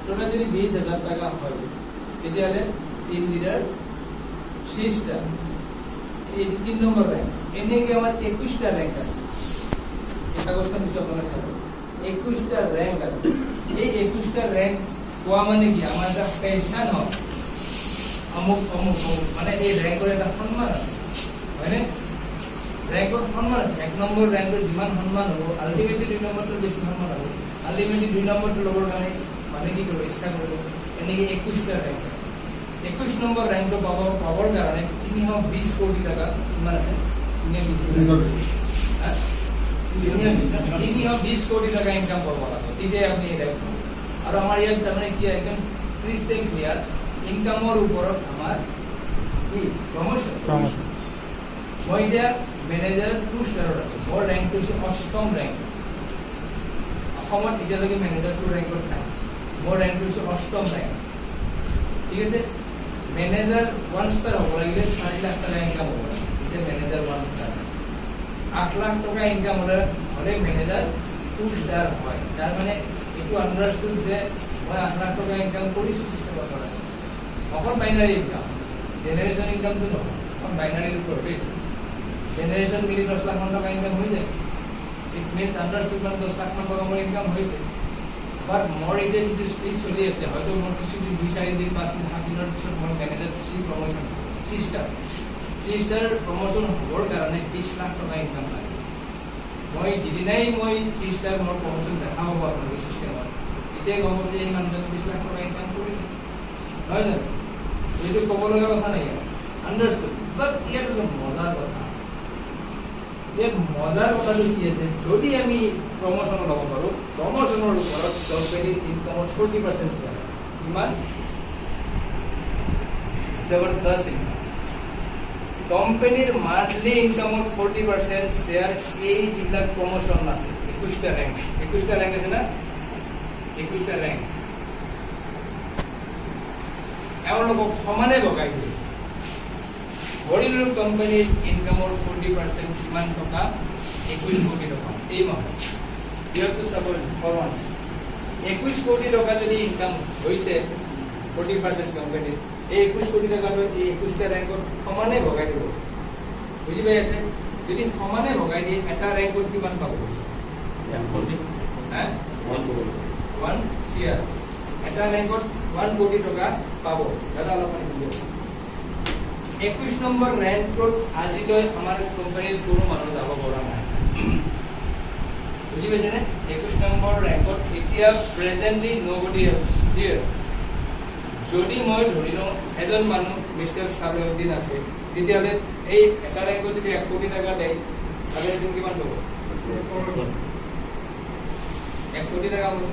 টোটাল যদি 20,000 টকা হয় তেতিয়াহ'লে টিম লিডাৰ 3 ষ্টাৰ। এই 3 নম্বৰ ৰেংক। এনেকৈ আমাৰ 21টা ৰেংক আছে। এই কাগজখন দিছোঁ আপোনালোকে চাব, 21টা ৰেংক আছে। এই 21টা ৰেংক পোৱা মানে কি? আমাৰ এটা পেঞ্চন হয়, অমুক অমুক অমুক, মানে এই ৰেংকৰ এটা সন্মান আছে, হয়নে? ৰেংকৰ সন্মান আছে। 1 নম্বৰ ৰেংকৰ যিমান সন্মান হ'ব, আল্টিমেটলি 2 নম্বৰটো বেছি সন্মান হ'ব। আল্টিমেটলি 2 নম্বৰটো ল'বৰ কাৰণে মানে কি কৰিব? ইচ্ছা কৰিব। এনেকৈ 21টা ৰেংক আছে। 21 নম্বৰ ৰেংকটো পাবৰ কাৰণে 320 কোটি টকা কিমান আছে? 320 কোটি টকা ইনকাম কৰিব লাগিব, তেতিয়াই আপুনি এই ৰেংক পাব। আৰু আমাৰ ইয়াত তাৰমানে কি একদম ক্ৰিষ্টেল ক্লিয়াৰ, ইনকামৰ ওপৰত আমাৰ কি প্ৰমোশ্যন। মই এতিয়া মেনেজাৰ 2 ষ্টাৰত আছোঁ। মোৰ ৰেংকটো হৈছে 8ম ৰেংক। অসমত এতিয়ালৈকে মেনেজাৰ 2 ৰেংকত নাই। মোৰ ৰেংকটো হৈছে 8ম ৰেংক। ঠিক আছে? মেনেজাৰ 1 ষ্টাৰ হ'ব লাগিলে 4 লাখ টকা ইনকাম হ'ব লাগে। এতিয়া মেনেজাৰ 1 ষ্টাৰ, 8 লাখ টকা ইনকাম হ'লে মেনেজাৰ 2 ষ্টাৰ হয়। তাৰ মানে এইটো আণ্ডাৰষ্টুড যে মই 8 লাখ টকা ইনকাম কৰিছোঁ চিষ্টেমৰ পৰা। অকল বাইনাৰী ইনকাম, জেনেৰেশ্যন ইনকামটো নহয়, অকল বাইনাৰীৰ ওপৰতে। জেনেৰেশ্যন মিলি 10 লাখ টকা ইনকাম হৈ যায়। ইট মিনছ আণ্ডাৰষ্টুড মানে 10 লাখ টকা মোৰ ইনকাম হৈছে। বাট মোৰ এতিয়া যিটো স্পীড চলি আছে, হয়তো মোৰ কিছুদিন 2-4 দিন 5 দিন 7 দিনৰ পিছত মই মেনেজাৰ 3 প্ৰমোশ্যন 3 ষ্টাৰ প্ৰমোশ্যন হ'বৰ কাৰণে 20 লাখ টকা ইনকাম লাগে। মই যিদিনাই মই 3 ষ্টাৰ মোৰ প্ৰমোশ্যন দেখা পাব আপোনালোকে চিষ্টেমত, তেতিয়াই গম পাব যে এই মানুহজনে 20 লাখ টকা ইনকাম কৰিলে, নহয় জানো? এইটো ক'ব লগা কথা নাই, আণ্ডাৰষ্টুড। বাট ইয়াত অলপ মজাৰ কথা আছে। ইয়াত মজাৰ কথাটো কি আছে? যদি আমি প্ৰমোশ্যন ল'ব পাৰোঁ, প্ৰমোশ্যনৰ ওপৰত কোম্পানীৰ ইনকামৰ 40% শ্বেয়াৰ। কিমান জবৰদস্ত ইনকাম! কোম্পানীৰ মান্থলি ইনকামৰ 40% শ্বেয়াৰ এই যিবিলাক প্ৰমোশ্যন আছে। 21টা ৰেংক আছে না? 21টা ৰেংক এওঁলোকক সমানে ভগাই দিয়ে। হৰিলুৰ কোম্পানীৰ ইনকামৰ 40% কিমান টকা? 21 কোটি টকা এই মাহত। ইয়টো চাব পাৰফৰ্মেন্স 21 কোটি টকা যদি ইনকাম হৈছে 40% কোম্পানীৰ, এই 21 কোটি টকাটো এই 21টা ৰেংকত সমানে ভগাই দিব। বুজি পাই আছে? যদি সমানে ভগাই দিয়ে এটা ৰেংকত কিমান পাব? 1 কোটি। 1 CR। এটা ৰেংকত 1 কোটি টকা পাব। দাদা অলপমান বুজি 21 নম্বৰ ৰেংকত আজিলৈ আমাৰ কোম্পানীৰ কোনো মানুহ যাব পৰা নাই। বুজি পাইছেনে? 21 নম্বৰ ৰেংকত এতিয়া প্ৰেজেণ্টলি নবডি এলছ হিয়াৰ। যদি মই ধৰি লওঁ এজন মানুহ মিষ্টাৰ চালাউদ্দিন আছে, তেতিয়াহ'লে এই এটা ৰেংকত যদি 1 কোটি টকা দিয়ে, চালাউদ্দিন কিমান পাব? 1 কোটি টকা পাব।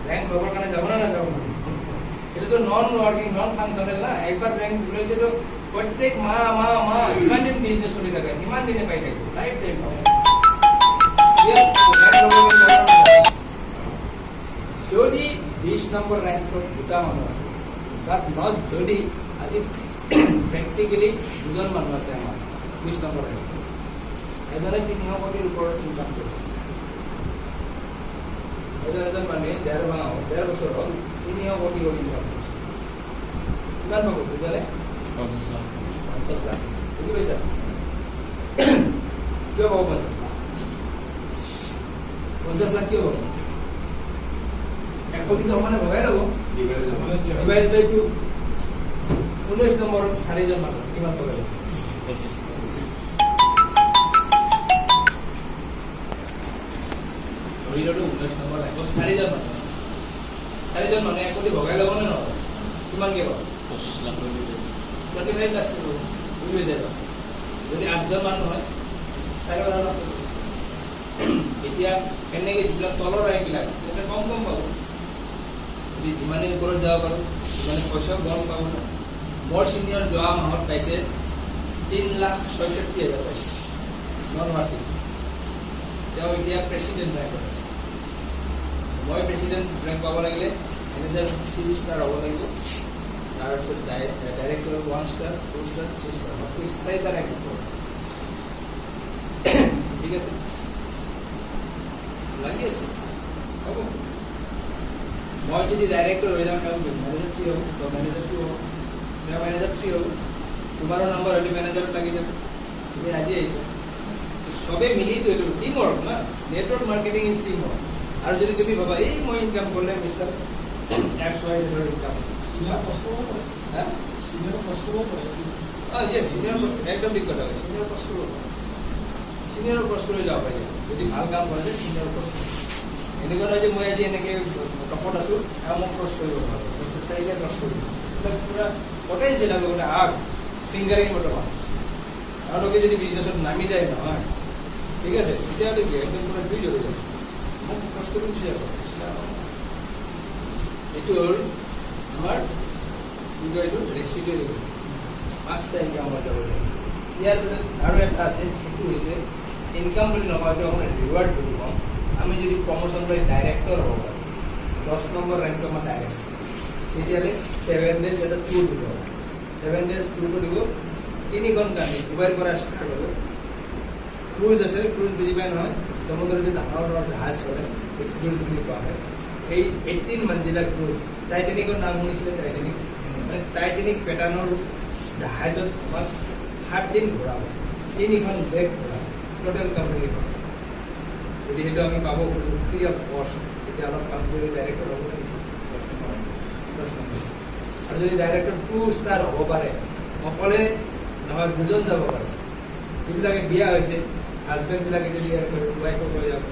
ৰেংক ল'বৰ কাৰণে যাব না নাযাব? এইটোতো নন ৱৰ্কিং, নন ফাংচনেল না। একবাৰ ৰেংক লৈছেতো প্ৰত্যেক মাহ ইমান দিন বিজনেছ চলি থাকে, কিমান দিনে পাই থাকিব? লাইফ টাইম পাব। যদি 20 নম্বৰ ৰেংকত দুটা মানুহ আছে তাত নট যদি আজি প্ৰেক্টিকেলি দুজন মানুহ আছে আমাৰ 20 নম্বৰ ৰেংকত এজনে 300 কোটিৰ ওপৰত ইনকাম কৰে এজন মানুহে 1.5 বছৰ হ'ল 300 কোটি ইনকাম কৰিছে কিমান পাব বুজালে 50 লাখ বুজি পাইছা কিয় পাব 50 লাখ কিয় পাব 1 কোটি সমানে ভগাই ল'ব ডিভাইড বাই 2 19 নম্বৰত 4জন মানুহ কিমান পাব ধৰিলটো 19 নম্বৰ লাগিব 4জন মানুহ আছে 4জন মানুহে 1 কোটি ভগাই ল'ব নে নহয় কিমান কে পাব 25 লাখ 25 লাখ বুজি যায় যদি 8জন মানুহ হয় 4 লাখ এতিয়া কেনেকৈ যিবিলাক তলৰ ৰেংকবিলাক তেতিয়া কম পাব যদি যিমানে ওপৰত যাব পাৰোঁ সিমানে পইচাও কম পাব মোৰ ছিনিয়ৰ যোৱা মাহত পাইছে 3,66,000 পাইছে নন মাৰ্কেট তেওঁ এতিয়া প্ৰেচিডেণ্ট ৰেংকত আছে মই প্ৰেচিডেণ্ট ৰেংক পাব লাগিলে মেনেজাৰ 3 ষ্টাৰ হ'ব লাগিব তাৰপিছত ডাইৰেক্টৰ 1 ষ্টাৰ 2 ষ্টাৰ 3 ষ্টাৰ বাকী 4টা ৰেংকত ঠিক আছে লাগি আছে হ'ব মই যদি ডাইৰেক্টৰ হৈ যাওঁ কাম কৰিম মেনেজাৰ 3 হ'ব তো মেনেজাৰ 2 হ'ব তেওঁ মেনেজাৰ 3 হ'ব তোমাৰো নম্বৰ হ'লে মেনেজাৰত লাগি যাব তুমি আজি আহিছা সবে মিলিতো এইটো টিম ৱৰ্ক না network marketing is team work আৰু যদি তুমি ভাবা এই মই ইনকাম কৰিলে মিষ্টাৰ XY ইনকাম সিনিয়ৰ কষ্ট হ'ব হা সিনিয়ৰ কষ্ট হ'ব সিনিয়ৰ একদম ঠিক কথা সিনিয়ৰ কষ্ট হ'ব সিনিয়ৰ কষ্ট লৈ যাব পাৰি যদি ভাল কাম কৰে সিনিয়ৰ কষ্ট এনেকুৱা নহয় যে মই আজি এনেকৈ টপত আছোঁ আৰু মোক ক্ৰছ কৰিব নোৱাৰোঁ চাৰিটা ক্ৰছ কৰিব পুৰা পটেঞ্চিয়েল হ'ব গোটেই আগ ছিংগাৰিং বৰ্তমান তেওঁলোকে যদি বিজনেছত নামি যায় নহয় ঠিক আছে তেতিয়াহ'লে কি একদম পুৰা দুই জ্বলি যাব মোক ক্ৰছ কৰি গুচি যাব এইটো হ'ল আমাৰ কি কয় এইটো ৰেচিডুৱেল 5টা ইনকাম হৈ যাব ইয়াৰ পিছত আৰু এটা আছে সেইটো হৈছে ইনকাম বুলি নকওঁ এইটো আমাৰ ৰিৱাৰ্ড বুলি কওঁ আমি যদি প্ৰমোশ্যন লৈ ডাইৰেক্টৰ হ'ব পাৰোঁ 10 নম্বৰ ৰেংকটো আমাৰ ডাইৰেক্টৰ তেতিয়াহ'লে 7 ডেজ এটা টুৰ দিব 7 ডেজ টুৰটো দিব 3খন কাণ্ট্ৰি ডুবাইৰ পৰা ষ্টাৰ্ট হ'ব ক্ৰুজ আছে ক্ৰুজ বুজি পাই নহয় সমুদ্ৰৰ যে ডাঙৰ ডাঙৰ জাহাজ চলে সেই ক্ৰুজ বুলি কোৱা হয় এই 18 মঞ্জিলা ক্ৰুজ টাইটেনিকৰ নাম শুনিছিলে টাইটেনিক মানে টাইটেনিক পেটাৰ্ণৰ জাহাজত আমাক 7 দিন ঘূৰাব 3খন দেশ ঘূৰাব টোটেল কোম্পানী যদি সেইটো আমি পাব খোজোঁ ফ্ৰী অফ কষ্ট তেতিয়া অলপ কাম কৰি ডাইৰেক্টৰ হ'ব আৰু যদি ডাইৰেক্টৰ 2 ষ্টাৰ হ'ব পাৰে অকলে নহয় 2জন যাব পাৰে যিবিলাকে বিয়া হৈছে হাজবেণ্ডবিলাকে যদি ৱাইফক লৈ যাব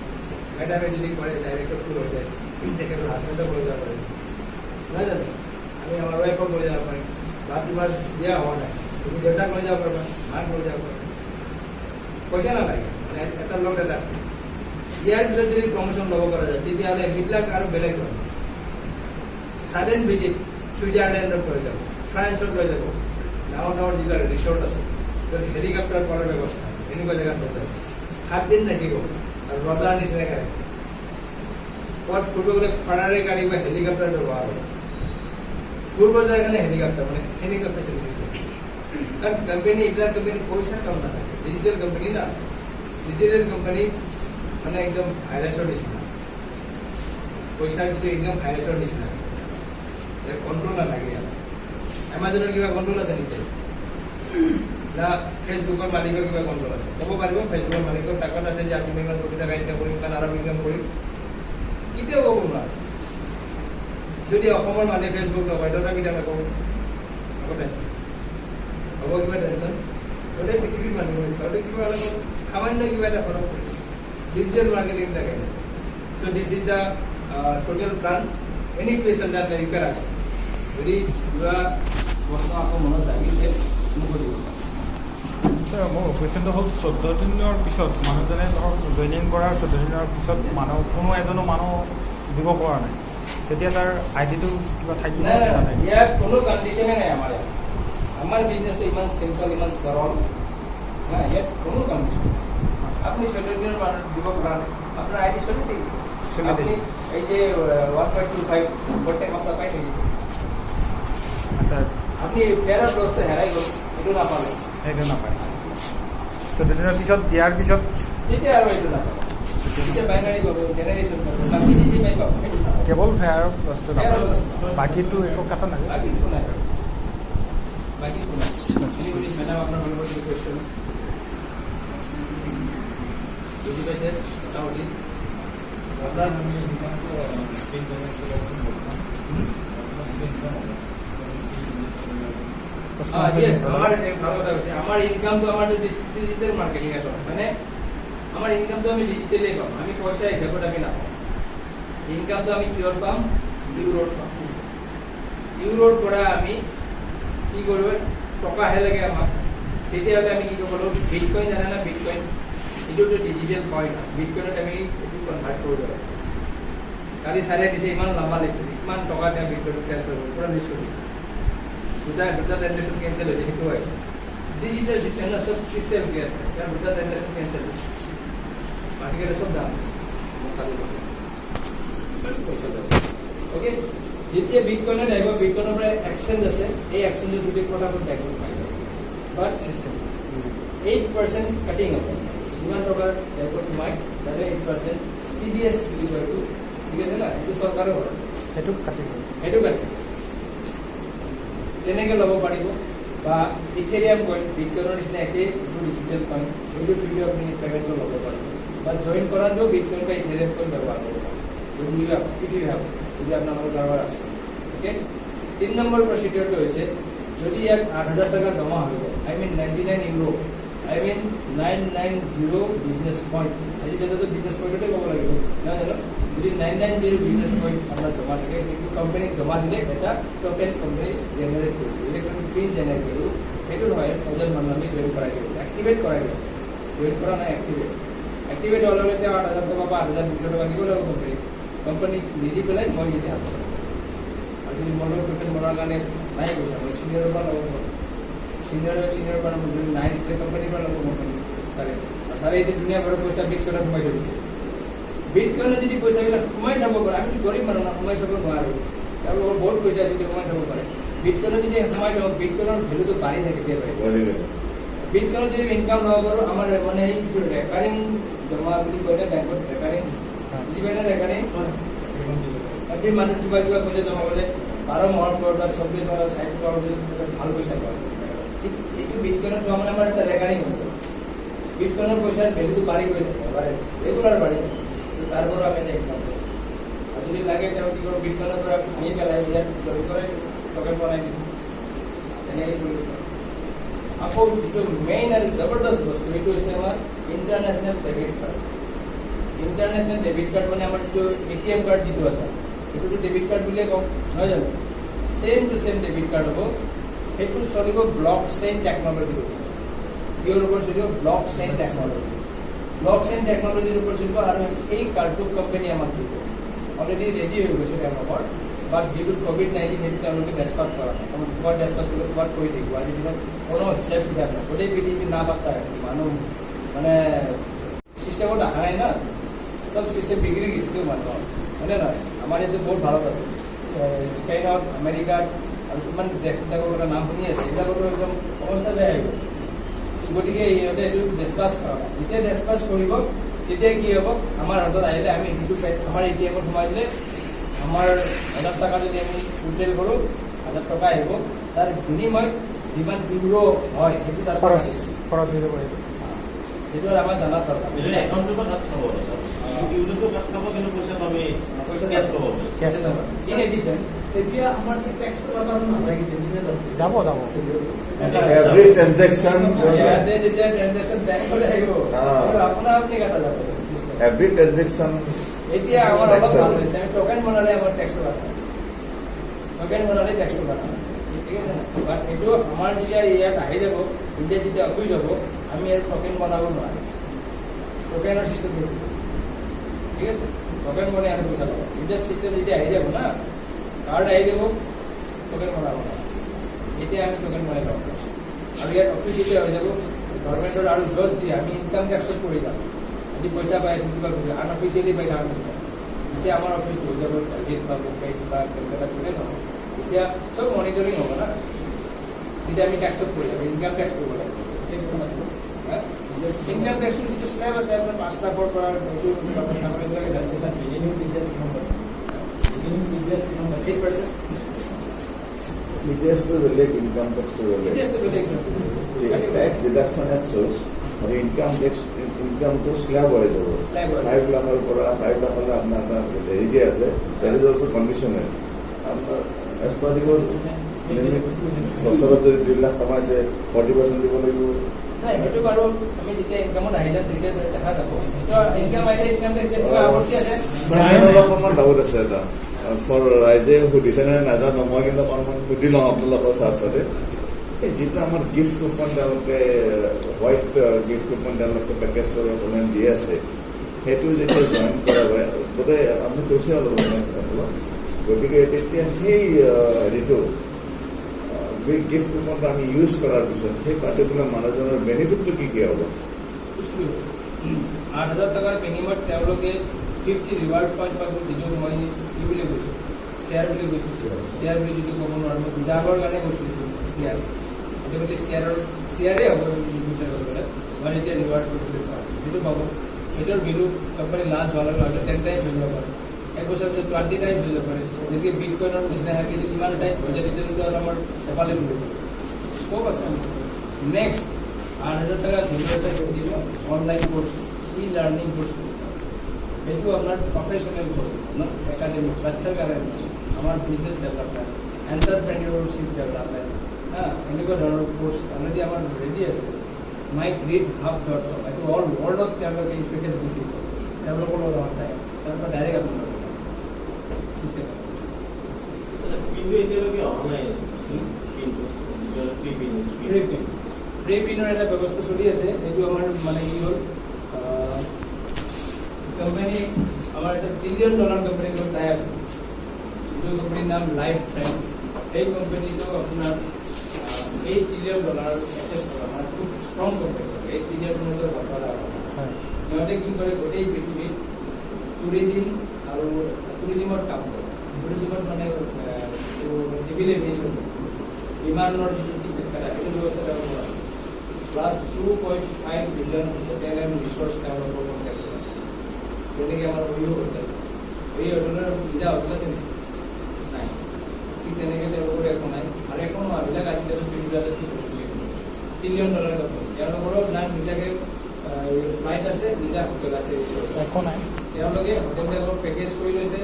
মেডামে যদি কৰে ডাইৰেক্টৰ 2 হৈ যায় তেখেতৰ হাজবেণ্ডক লৈ যাব পাৰে নহয় জানো আমি আমাৰ ৱাইফক লৈ যাব পাৰিম বা তোমাৰ বিয়া হোৱা নাই তুমি দেউতাক লৈ যাব পাৰিবা মাক লৈ যাব পাৰিবা পইচা নালাগে মানে এটা লগত এটা ইয়াৰ পিছত যদি প্ৰমোশ্যন ল'ব পৰা যায় তেতিয়াহ'লে সেইবিলাক আৰু বেলেগ হয় ছাডেন ভিজিট ছুইজাৰলেণ্ডত লৈ যাব ফ্ৰান্সত লৈ যাব ডাঙৰ ডাঙৰ যিবিলাক ৰিচৰ্ট আছে য'ত হেলিকপ্টাৰ কৰাৰ ব্যৱস্থা আছে এনেকুৱা জেগাত লৈ যাব 7 দিন থাকিব আৰু ৰজাৰ নিচিনাকৈ ক'ত ফুৰিব গ'লে ফাৰাৰী গাড়ী বা হেলিকপ্টাৰ ব্যৱহাৰ হয় ফুৰিব যায় কাৰণে হেলিকপ্টাৰ মানে সেনেকুৱা ফেচিলিটি কাৰণ কোম্পানী এইবিলাক কোম্পানী পইচা কাম নাথাকে ডিজিটেল কোম্পানী না ডিজিটেল কোম্পানী মানে একদম ভাইৰাছৰ নিচিনা পইচাৰ যিটো একদম ভাইৰাছৰ নিচিনা কণ্ট্ৰল নাথাকে ইয়াত এমাজনৰ কিবা কণ্ট্ৰল আছে নেকি না ফেচবুকৰ মালিকৰ কিবা কণ্ট্ৰল আছে ক'ব পাৰিব ফেচবুকৰ মালিকৰ টাকাত আছে যে আমি ইমান কোটি টকা ইনকাম কৰিম কাৰণ আৰু ইনকাম কৰিম কেতিয়াও ক'ব নোৱাৰে যদি অসমৰ মানুহে ফেচবুক নকয় তথাপি কেতিয়াবা ক'ব হ'ব টেনশ্যন হ'ব কিবা টেনশ্যন গোটেই পৃথিৱীৰ মানুহ তাতে কিবা অলপ সামান্য কিবা এটা ফৰক পৰিব ডিজিটেল মাৰ্কেটিং থাকে so' this is the total plan any question that you can ask যদি কিবা প্ৰশ্ন আকৌ মনত লাগিছে মোক সুধিব ছাৰ মোৰ কুৱেশ্যনটো হ'ল 14 দিনৰ পিছত মানুহজনে ধৰক জইনিং কৰাৰ 14 দিনৰ পিছত মানুহ কোনো এজনো মানুহ দিব পৰা নাই তেতিয়া তাৰ আইডিটো কিবা থাকিব ইয়াত কোনো কণ্ডিশ্যনে নাই আমাৰ বিজনেছটো ইমান চিম্পল ইমান সৰল ইয়াত কোনো কণ্ডিশ্যন আপুনি 14 দিনৰ মানুহ দিব পৰা নাই আপনার আইডি চলে দেখি চলে আপনি দেখি। এই যে 1.25 প্রত্যেক সপ্তাহ পাই থাকি আচ্ছা আপনি ফেয়ার অফ লসটো হেৰাই গ'ল এইটো নাপালে সেইটো নাপায় 14 দিনৰ পিছত দিয়াৰ পিছত তেতিয়া আৰু এইটো নাপালে তেতিয়া বাইনাৰী কৰিব জেনেৰেশ্যন কৰিব বাকী যি পাই পাব সেইটো নাপাব কেৱল ফেয়াৰ বস্তু Fair নাপায় loss। বাকীটো একো কাটা নাযায় বাকী একো নাই বাকী একো নাই এনিবডি মেডাম আপোনাৰ ফালৰ পৰা কি কুৱেশ্যন বুজি পাইছে মোটামুটি আপনার আমি ইনকামটো স্ক্রিন জেনারেট করার জন্য বলতাম yes, আমার এক ভালো কথা হচ্ছে আমার ইনকাম তো আমার ডিজিটাল মার্কেটিং এ হয় মানে আমার ইনকাম তো আমি ডিজিটালি পাম আমি পয়সা হিসাবত আমি না পাম ইনকাম তো আমি কিওর পাম ইউরোর পাম ইউরোর পৰা আমি কি করব টাকা হে লাগে আমার তেতিয়াহলে আমি কি করব বিটকয়েন জানা না বিটকয়েন এটা তো ডিজিটাল কয়েন বিটকয়েনত আমি এটো কনভার্ট করব কালি সারে দিছে ইমান লম্বা লিষ্ট ইমান টাকা দিয়া বিটকয়েন ট্রান্সফার করব পুরা লিষ্ট কৰিছে দুটা ট্রানজেকশন ক্যান্সেল হয়েছে সেইটো আছে ডিজিটাল সিস্টেম না সব সিস্টেম কি আছে তার দুটা ট্রানজেকশন ক্যান্সেল হয়েছে বাকি গেলে সব দাম ওকে যেতিয়া বিটকয়েনত আহিব বিটকয়েনৰ পৰা এক্সচেঞ্জ আছে এই এক্সচেঞ্জৰ দুটি ফটাফট ব্যাকআপ পাই যায় বাট চিষ্টেম 8% কাটিং হ'ব যিমান টকাৰ ব্যাকআপ সোমাই তাৰে 8% টিডিএছ বুলি কয় এইটো ঠিক আছে না এইটো চৰকাৰৰ হয় সেইটো কাটিব সেইটো কাটিব তেনেকে ল'ব পাৰিব বা ইথেৰিয়াম কইন বিটকয়েনৰ নিচিনা একে এইটো ডিজিটেল কইন এইটো থ্ৰুদি আপুনি পেমেণ্ট ল'ব পাৰিব বা জইন কৰাতেও বিটকয়েন বা ইথেৰিয়াম কইন ব্যৱহাৰ কৰিব পাৰিব যদি যদি আপোনালোকৰ কাৰোবাৰ আছে ওকে 3 নম্বৰ প্ৰচিডিউৰটো হৈছে যদি ইয়াত 8,000 টকা জমা হৈ গ'ল I mean 99 euro I mean 990 business point আজিকালিতো বিজনেছ পইণ্টতে ক'ব লাগিব নহয় জানো যদি 990 বিজনেছ পইণ্ট আপোনাৰ জমা থাকে সেইটো কোম্পানীক জমা দিলে এটা টোকেন কোম্পানী জেনেৰেট কৰিব ইলেক্ট্ৰনিক প্ৰিণ্ট জেনেৰেট কৰিব সেইটো নহয় 1000 মানুহ আমি জইন কৰাই দিব এক্টিভেট কৰাই দিব জইন কৰা নাই এক্টিভেট হ'লে তেওঁ 8,000 টকা বা 8,200 টকা দিব লাগিব কোম্পানী নিদি পেলাই মই নিজে হাতত আৰু যদি মনৰ টোকেন মৰাৰ কাৰণে নাই পইচা মই চিনিয়ৰৰ পৰা ল'ব পাৰোঁ চিনিয়ৰ পৰা যদি নাই দিলে কোম্পানীৰ পৰা ল'ব কোম্পানী চাৰে এইটো ধুনীয়া ঘৰৰ পইচা বিটকয়েনত সোমাই থৈ দিছে বিটকয়েনত যদি পইচাবিলাক সোমাই থ'ব পাৰে আমি গৰীব মানুহ না সোমাই থ'ব নোৱাৰোঁ তেওঁলোকৰ বহুত পইচা যদি সোমাই থ'ব পাৰে বিটকয়েনত যদি সোমাই থওঁ বিটকয়েনৰ ভেলুটো বাঢ়ি থাকে বিটকয়েনত যদি ইনকাম ল'ব পাৰোঁ আমাৰ মানে এই যিটো ৰেকাৰিং জমা বুলি কয় বেংকত ৰেকাৰিং বুজি পাই না ৰেকাৰিং এভৰি মান্থ কিবা পইচা জমা কৰিলে 12 মাহৰ পৰা বা 24 মাহৰ 60 মাহৰ ভাল পইচা পায় এইটো বিটকয়েনত থোৱা মানে আমাৰ এটা ৰেকাৰিং হ'ব বিটকয়েনৰ পইচাৰ ভেলুটো বাঢ়ি গৈ থাকে ৰেগুলাৰ বাঢ়ি থাকে তাৰ পৰা আমি এটা ইনকাম কৰোঁ আৰু যদি লাগে তেওঁ কি কৰোঁ বিটকয়েনৰ পৰা ভাঙি পেলাই ইয়াত লৈ কৰে টকেন বনাই দিওঁ তেনেকৈ কৰিব আকৌ যিটো মেইন আৰু জবৰদস্ত বস্তু সেইটো হৈছে আমাৰ international debit card international debit card মানে আমাৰ যিটো ATM কাৰ্ড যিটো আছে সেইটোতো ডেবিট কাৰ্ড বুলিয়ে কওঁ নহয় জানো same to same debit card হ'ব সেইটো চলিব ব্লক চেইন টেকনলজি কিহৰ ওপৰত চলিব ব্লক চেইন টেকনলজিৰ ওপৰত চলিব আৰু এই কাৰ্ডটো কোম্পানী আমাক দিব অলৰেডি ৰেডি হৈ গৈছে তেওঁলোকৰ বাট ডিউট COVID-19 সেইটো তেওঁলোকে ডেছপাছ কৰা নাই ক'ৰবাত ডেছপাছ কৰিলে ক'ৰবাত কৰি থাকিব আজিৰ দিনত কোনো হিচাপ কিতাপ নাই গোটেই পৃথিৱী না পাত্তা মানুহ মানে চিষ্টেমত অহা নাই না চব চিষ্টেম বিগড়ি গৈছে মানুহৰ হয়নে নহয় আমাৰ ইয়াতে বহুত ভাৰত আছে স্পেইনত আমেৰিকাত আৰু কিমান দেশবিলাকৰ কথা নাম শুনি আছে এইবিলাকতো একদম অৱস্থা বেয়া হৈ গৈছে গতিকে ইহঁতে এইটো ডেছপাছ কৰা নাই যেতিয়া ডেছপাছ কৰিব তেতিয়া কি হ'ব আমাৰ হাতত আহিলে আমি সেইটো আমাৰ ATM-ত সোমাই দিলে আমাৰ 1,000 টকা যদি আমি উইথড্ৰল কৰোঁ 1,000 টকা আহিব তাৰ বিনিময়ত যিমান ইউৰো হয় সেইটো তাৰ খৰচ হৈ যাব সেইটো আমাৰ জানাত দৰকাৰ একাউণ্টৰ পৰা কাট খাব ইউৰোটো কাট খাব কিন্তু পইচাটো আমি পইচা কেছ ল'ব ইন এডিশ্যন তেতিয়া আমাৰ কি টেক্স পেপাৰ নালাগে যাব Every transaction, ইয়াতে যেতিয়া ট্ৰানজেকশ্যন বেংকলৈ আহিব আপোনাৰ আপুনি কাটা যাব every transaction, এতিয়া আমাৰ অলপ ভাল হৈছে আমি টোকেন বনালে আমাৰ টেক্সটো কাটা টোকেন বনালে টেক্সটো কাটা ঠিক আছে বাট এইটো আমাৰ যেতিয়া ইয়াত আহি যাব ইণ্ডিয়া যেতিয়া অফিচ হ'ব আমি ইয়াত টোকেন বনাব নোৱাৰিম টোকেনৰ চিষ্টেম ঠিক আছে টোকেন বনাই আৰু পইচা পাব ইণ্ডিয়াত চিষ্টেম যেতিয়া আহি যাব না কাৰ্ড আহি যাব টোকেন বনাব এতিয়া আমি টোকেন বনাই পাব আৰু ইয়াত অফিচ যেতিয়া হৈ যাব গভৰ্ণমেণ্টৰ আৰু য'ত যি আমি ইনকাম টেক্সত কৰি যাম আজি পইচা পাই আছোঁ কিবা কৰিছোঁ আনঅফিচিয়েলি পাই থকা নিচিনা এতিয়া আমাৰ অফিচ হৈ যাব টাৰ্গেট বা মুম্বাই বা কেলকাতা কোনে নহয় এতিয়া চব মনিটৰিং হ'ব না তেতিয়া আমি টেক্সত কৰি যাম ইনকাম টেক্স কৰিব লাগিব ইনকাম টেক্সৰ যিটো স্লেব আছে আপোনাৰ 5 লাখৰ পৰা এইটো চাকৰিবিলাকে জানিব মিনিমাম টিডিএছ কিমান পাইছে? মিনিমাম টিডিএছ কিমান পাইছে? 8%। TDS to relate income tax to relate. TDS to relate. Tax deduction at source, or income to slab wise over. Slab wise. 5 lakh or 5 lakh or apna area ase. That is also conditional. As per the limit, বছৰত যদি 2 লাখ কমাই আছে 40% দিব লাগিব। নাই সেইটো বাৰু আমি যেতিয়া ইনকামত আহি যাম তেতিয়া দেখা যাব তো ইনকাম আহিলে ইনকাম টেক্স আপত্তি আছে অকণমান ডাউট আছে এটা ফৰ ৰাইজে সুধিছে নে নাজানো মই কিন্তু অকণমান সুধি লওঁ আপোনালোকৰ স্বাৰ্থতে এই যিটো আমাৰ গিফ্ট কুপন তেওঁলোকে হোৱাইট গিফ্ট কুপন তেওঁলোকে পেকেজৰ অকণমান দি আছে সেইটো যেতিয়া জইন কৰা হয় বোধহয় আপুনি কৈছে অলপ গতিকে তেতিয়া সেই হেৰিটো গিফ্ট কুপনটো আমি ইউজ কৰাৰ পিছত সেই পাৰ্টিকুলাৰ মানুহজনৰ বেনিফিটটো কি হ'ব 8,000 টকাৰ বিনিময়ত তেওঁলোকে 50 ৰিৱাৰ্ড পইণ্ট পাব যিটো মই কি বুলি কৈছোঁ শ্বেয়াৰ বুলি কৈছোঁ শ্বেয়াৰ বুলি যিটো ক'ব নোৱাৰোঁ ৰিজাৰ্ভৰ কাৰণে কৈছোঁ শ্বেয়াৰ সেইটো বুলি শ্বেয়াৰেই হ'ব ফিউচাৰ কৰিবলৈ মই এতিয়া ৰিৱাৰ্ড কৰিবলৈ পাওঁ যিটো পাব সেইটোৰ ভেলু কোম্পানী লাঞ্চ হোৱাৰ লগে লগে 10 টাইমছ হৈ যাব পাৰে এক বছৰ পিছত 20 টাইমছ হৈ যাব পাৰে যেনেকৈ বিটকইনৰ নিচিনা থাকে যদি ইমান টাইম হৈ যায় তেতিয়াতো আৰু আমাৰ এফালে স্ক'প আছে নেক্সট 8,000 টকা ধুনীয়াকৈ দিব অনলাইন কোৰ্চ ই লাৰ্ণিং কোৰ্চ সেইটো আপোনাৰ প্ৰফেশ্যনেল কোৰ্চ ন একাডেমিক বাচ্চাৰ কাৰণে আমাৰ বিজনেছ ডেভেলপমেণ্ট এণ্টাৰপ্ৰেনিয়ৰশ্বিপ ডেভেলপমেণ্ট এনেকুৱা ধৰণৰ কোৰ্চ অলৰেডি আমাৰ ৰেডি আছে mygreenhub.com এইটো অল ৱৰ্ল্ডত তেওঁলোকে এই পেকেজ বুকিং কৰে তেওঁলোকৰ লগত নহয় তেওঁলোকৰ ডাইৰেক্ট আপোনাৰ চিষ্টেম কিন্তু এতিয়ালৈকে অহা নাই কিন্তু ফ্ৰী পিনৰ এটা ব্যৱস্থা চলি আছে এইটো আমাৰ মানে কি হ'ল কোম্পানী আমাৰ এটা $1 billion কোম্পানীৰ লগত টাই আপ যিটো কোম্পানীৰ নাম লাইফ ফ্ৰেণ্ড এই কোম্পানীটো আপোনাৰ $8 billion এছেট আমাৰ খুব ষ্ট্ৰং কোম্পানী $8 billion ঘটনা সিহঁতে কি কৰে গোটেই পৃথিৱীত টুৰিজিমৰ কাম কৰে টুৰিজিমত মানে চিভিল এভিয়েশ্যন বিমানৰ যিটো টিকেট কাটা সেইটো ব্যৱস্থা কৰা plus 2.5 billion hotel and research তেওঁলোকৰ কণ্টেক্ট আছে যেনেকৈ আমাৰ অয়ো হোটেল এই হোটেলৰ সুবিধা হোটেল আছে নেকি নাই ঠিক তেনেকৈ তেওঁলোকৰ একো নাই আৰু একো নোহোৱাবিলাক আজিকালি $1 billion কোম্পানী তেওঁলোকৰো নাই নিজাকৈ ফ্লাইট আছে নিজা হোটেল আছে একো নাই তেওঁলোকে হোটেলবিলাকৰ পেকেজ কৰি লৈছে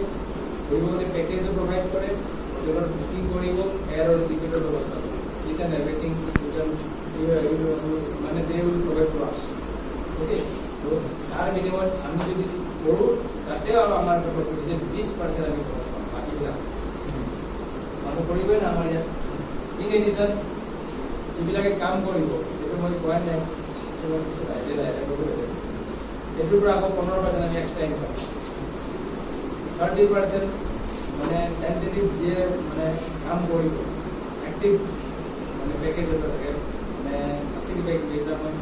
গতিকে পেকেজো প্ৰভাইড কৰে হোটেলত বুকিং কৰিব এয়াৰৰ টিকেটৰ ব্যৱস্থা কৰে ইজ এণ্ড এভৰিথিং মানে দে উইল প্ৰভাইড টু আছ অ'কে তাৰ বিনিময়ত আমি যদি কৰোঁ তাতেও আৰু আমাৰ যে 20% আমি খৰচ পাম বাকীবিলাক মানুহ কৰিবই না আমাৰ ইয়াত ইন এডিশ্যন যিবিলাকে কাম কৰিব সেইটো মই কোৱা নাই এইটোৰ পৰা আকৌ 15% আমি এক্সট্ৰা ইনকাম 30% মানে টেণ্টেটিভ যিয়ে মানে কাম কৰিব এক্টিভ মানে পেকেজ এটা থাকে মানে আছিল পেকেজ মই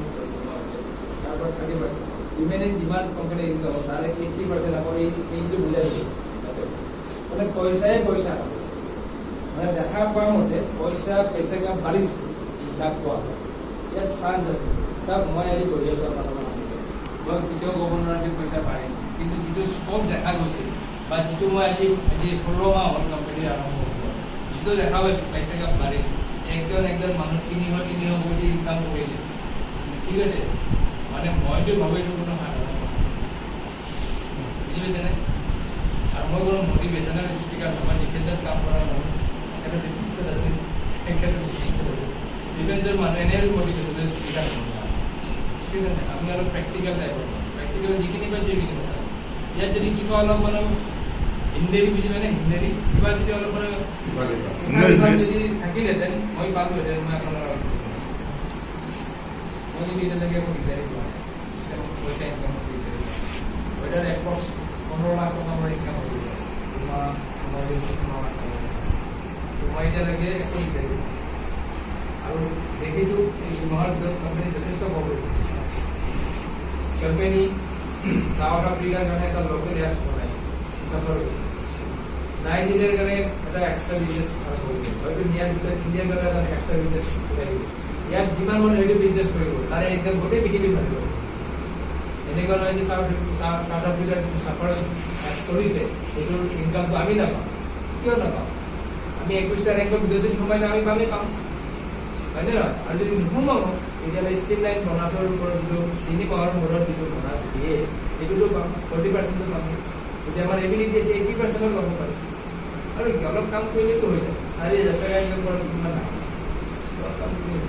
তাৰ পৰা 30% ৰিমেইনিং যিমান কোম্পানীৰ ইনকাম তাৰে 80% আকৌ এইটো বুজাই দিছোঁ মানে পইচাই পইচা মানে দেখা পোৱা মতে পইচা কাম বাঢ়িছে তাক কোৱা ইয়াত চান্স আছে চাওক মই আজি বহি আছোঁ আপোনালোকৰ মই কেতিয়াও ক'ব নোৱাৰোঁ পইচা বাঢ়িছে কিন্তু যিটো স্ক'প দেখা গৈছে বা যিটো মই আজি 16 মাহ হ'ল কোম্পানী আৰম্ভ কৰোঁ যিটো দেখা পাইছোঁ পইচা কাম বাঢ়িছে একজন মানুহ 300 কোটি ইনকাম কৰিলে ঠিক আছে মানে মইতো ভাবোঁ এইটো কোনো সাধাৰণ বুজি পাইছেনে আৰু মই কোনো মটিভেশ্যনেল স্পীকাৰ নহয় ডিফেন্সত কাম কৰা মানুহ তেখেতৰ ডিফেন্সত আছে ডিফেন্সৰ মানুহ এনেই মটিভেশ্যনেল স্পীকাৰ নহয় ঠিক আছে আমি অলপ প্ৰেক্টিকেল টাইপৰ প্ৰেক্টিকেল যিখিনি পাইছোঁ সেইখিনি কথা ইয়াত যদি কিবা অলপ মানে হিন্দী বুজি পায় নে হিন্দী কিবা যদি অলপ মানে যদি থাকিলেহেঁতেন মই পালোহেঁতেন মই আপোনাৰ মই যদি এতিয়ালৈকে মই বিচাৰি পোৱা পইচা ইনকাম কৰি ওইটাৰ এপ্ৰক্স 15 লাখ টকা মোৰ ইনকাম হৈ যায় মই এতিয়ালৈকে একো বিচাৰি আৰু দেখিছোঁ এই মাহৰ ভিতৰত কোম্পানী যথেষ্ট কম হৈছে কোম্পানী সাউথ আফ্ৰিকাৰ কাৰণে এটা লোকেল এপ বনাইছে চাফাৰী নাইজেৰিয়াৰ কাৰণে এটা এক্সট্ৰা বিজনেছ আৰম্ভ কৰিছে হয়তো ইয়াৰ ভিতৰত ইণ্ডিয়াৰ কাৰণে এটা এক্সট্ৰা বিজনেছ কৰিব ইয়াত যিমান মানুহ সেইটো বিজনেছ কৰিব তাৰে একদম গোটেই পৃথিৱী ভাবিব এনেকুৱা নহয় যে সাউথ আফ্ৰিকাৰ যিটো চাফাৰ এপ চলিছে সেইটোৰ ইনকামটো আমি নাপাওঁ কিয় নাপাওঁ আমি 21টা ৰেংকত যদি সোমাই আমি পামেই পাম হয়নে নহয় আৰু যদি নোসোমাওঁ তেতিয়াহ'লে ষ্টিল লাইন বনাছৰ ওপৰত যিটো 3 পাৱাৰ মূৰত যিটো বনাছ দিয়ে সেইটোতো পাম 40% পাম এতিয়া আমাৰ এবিলিটি আছে 80% ল'ব পাৰি আৰু অলপ কাম কৰিলেতো হৈ যায় 4,000 টকা ইনকাম কৰা কিমান নাই অলপ কাম কৰিলে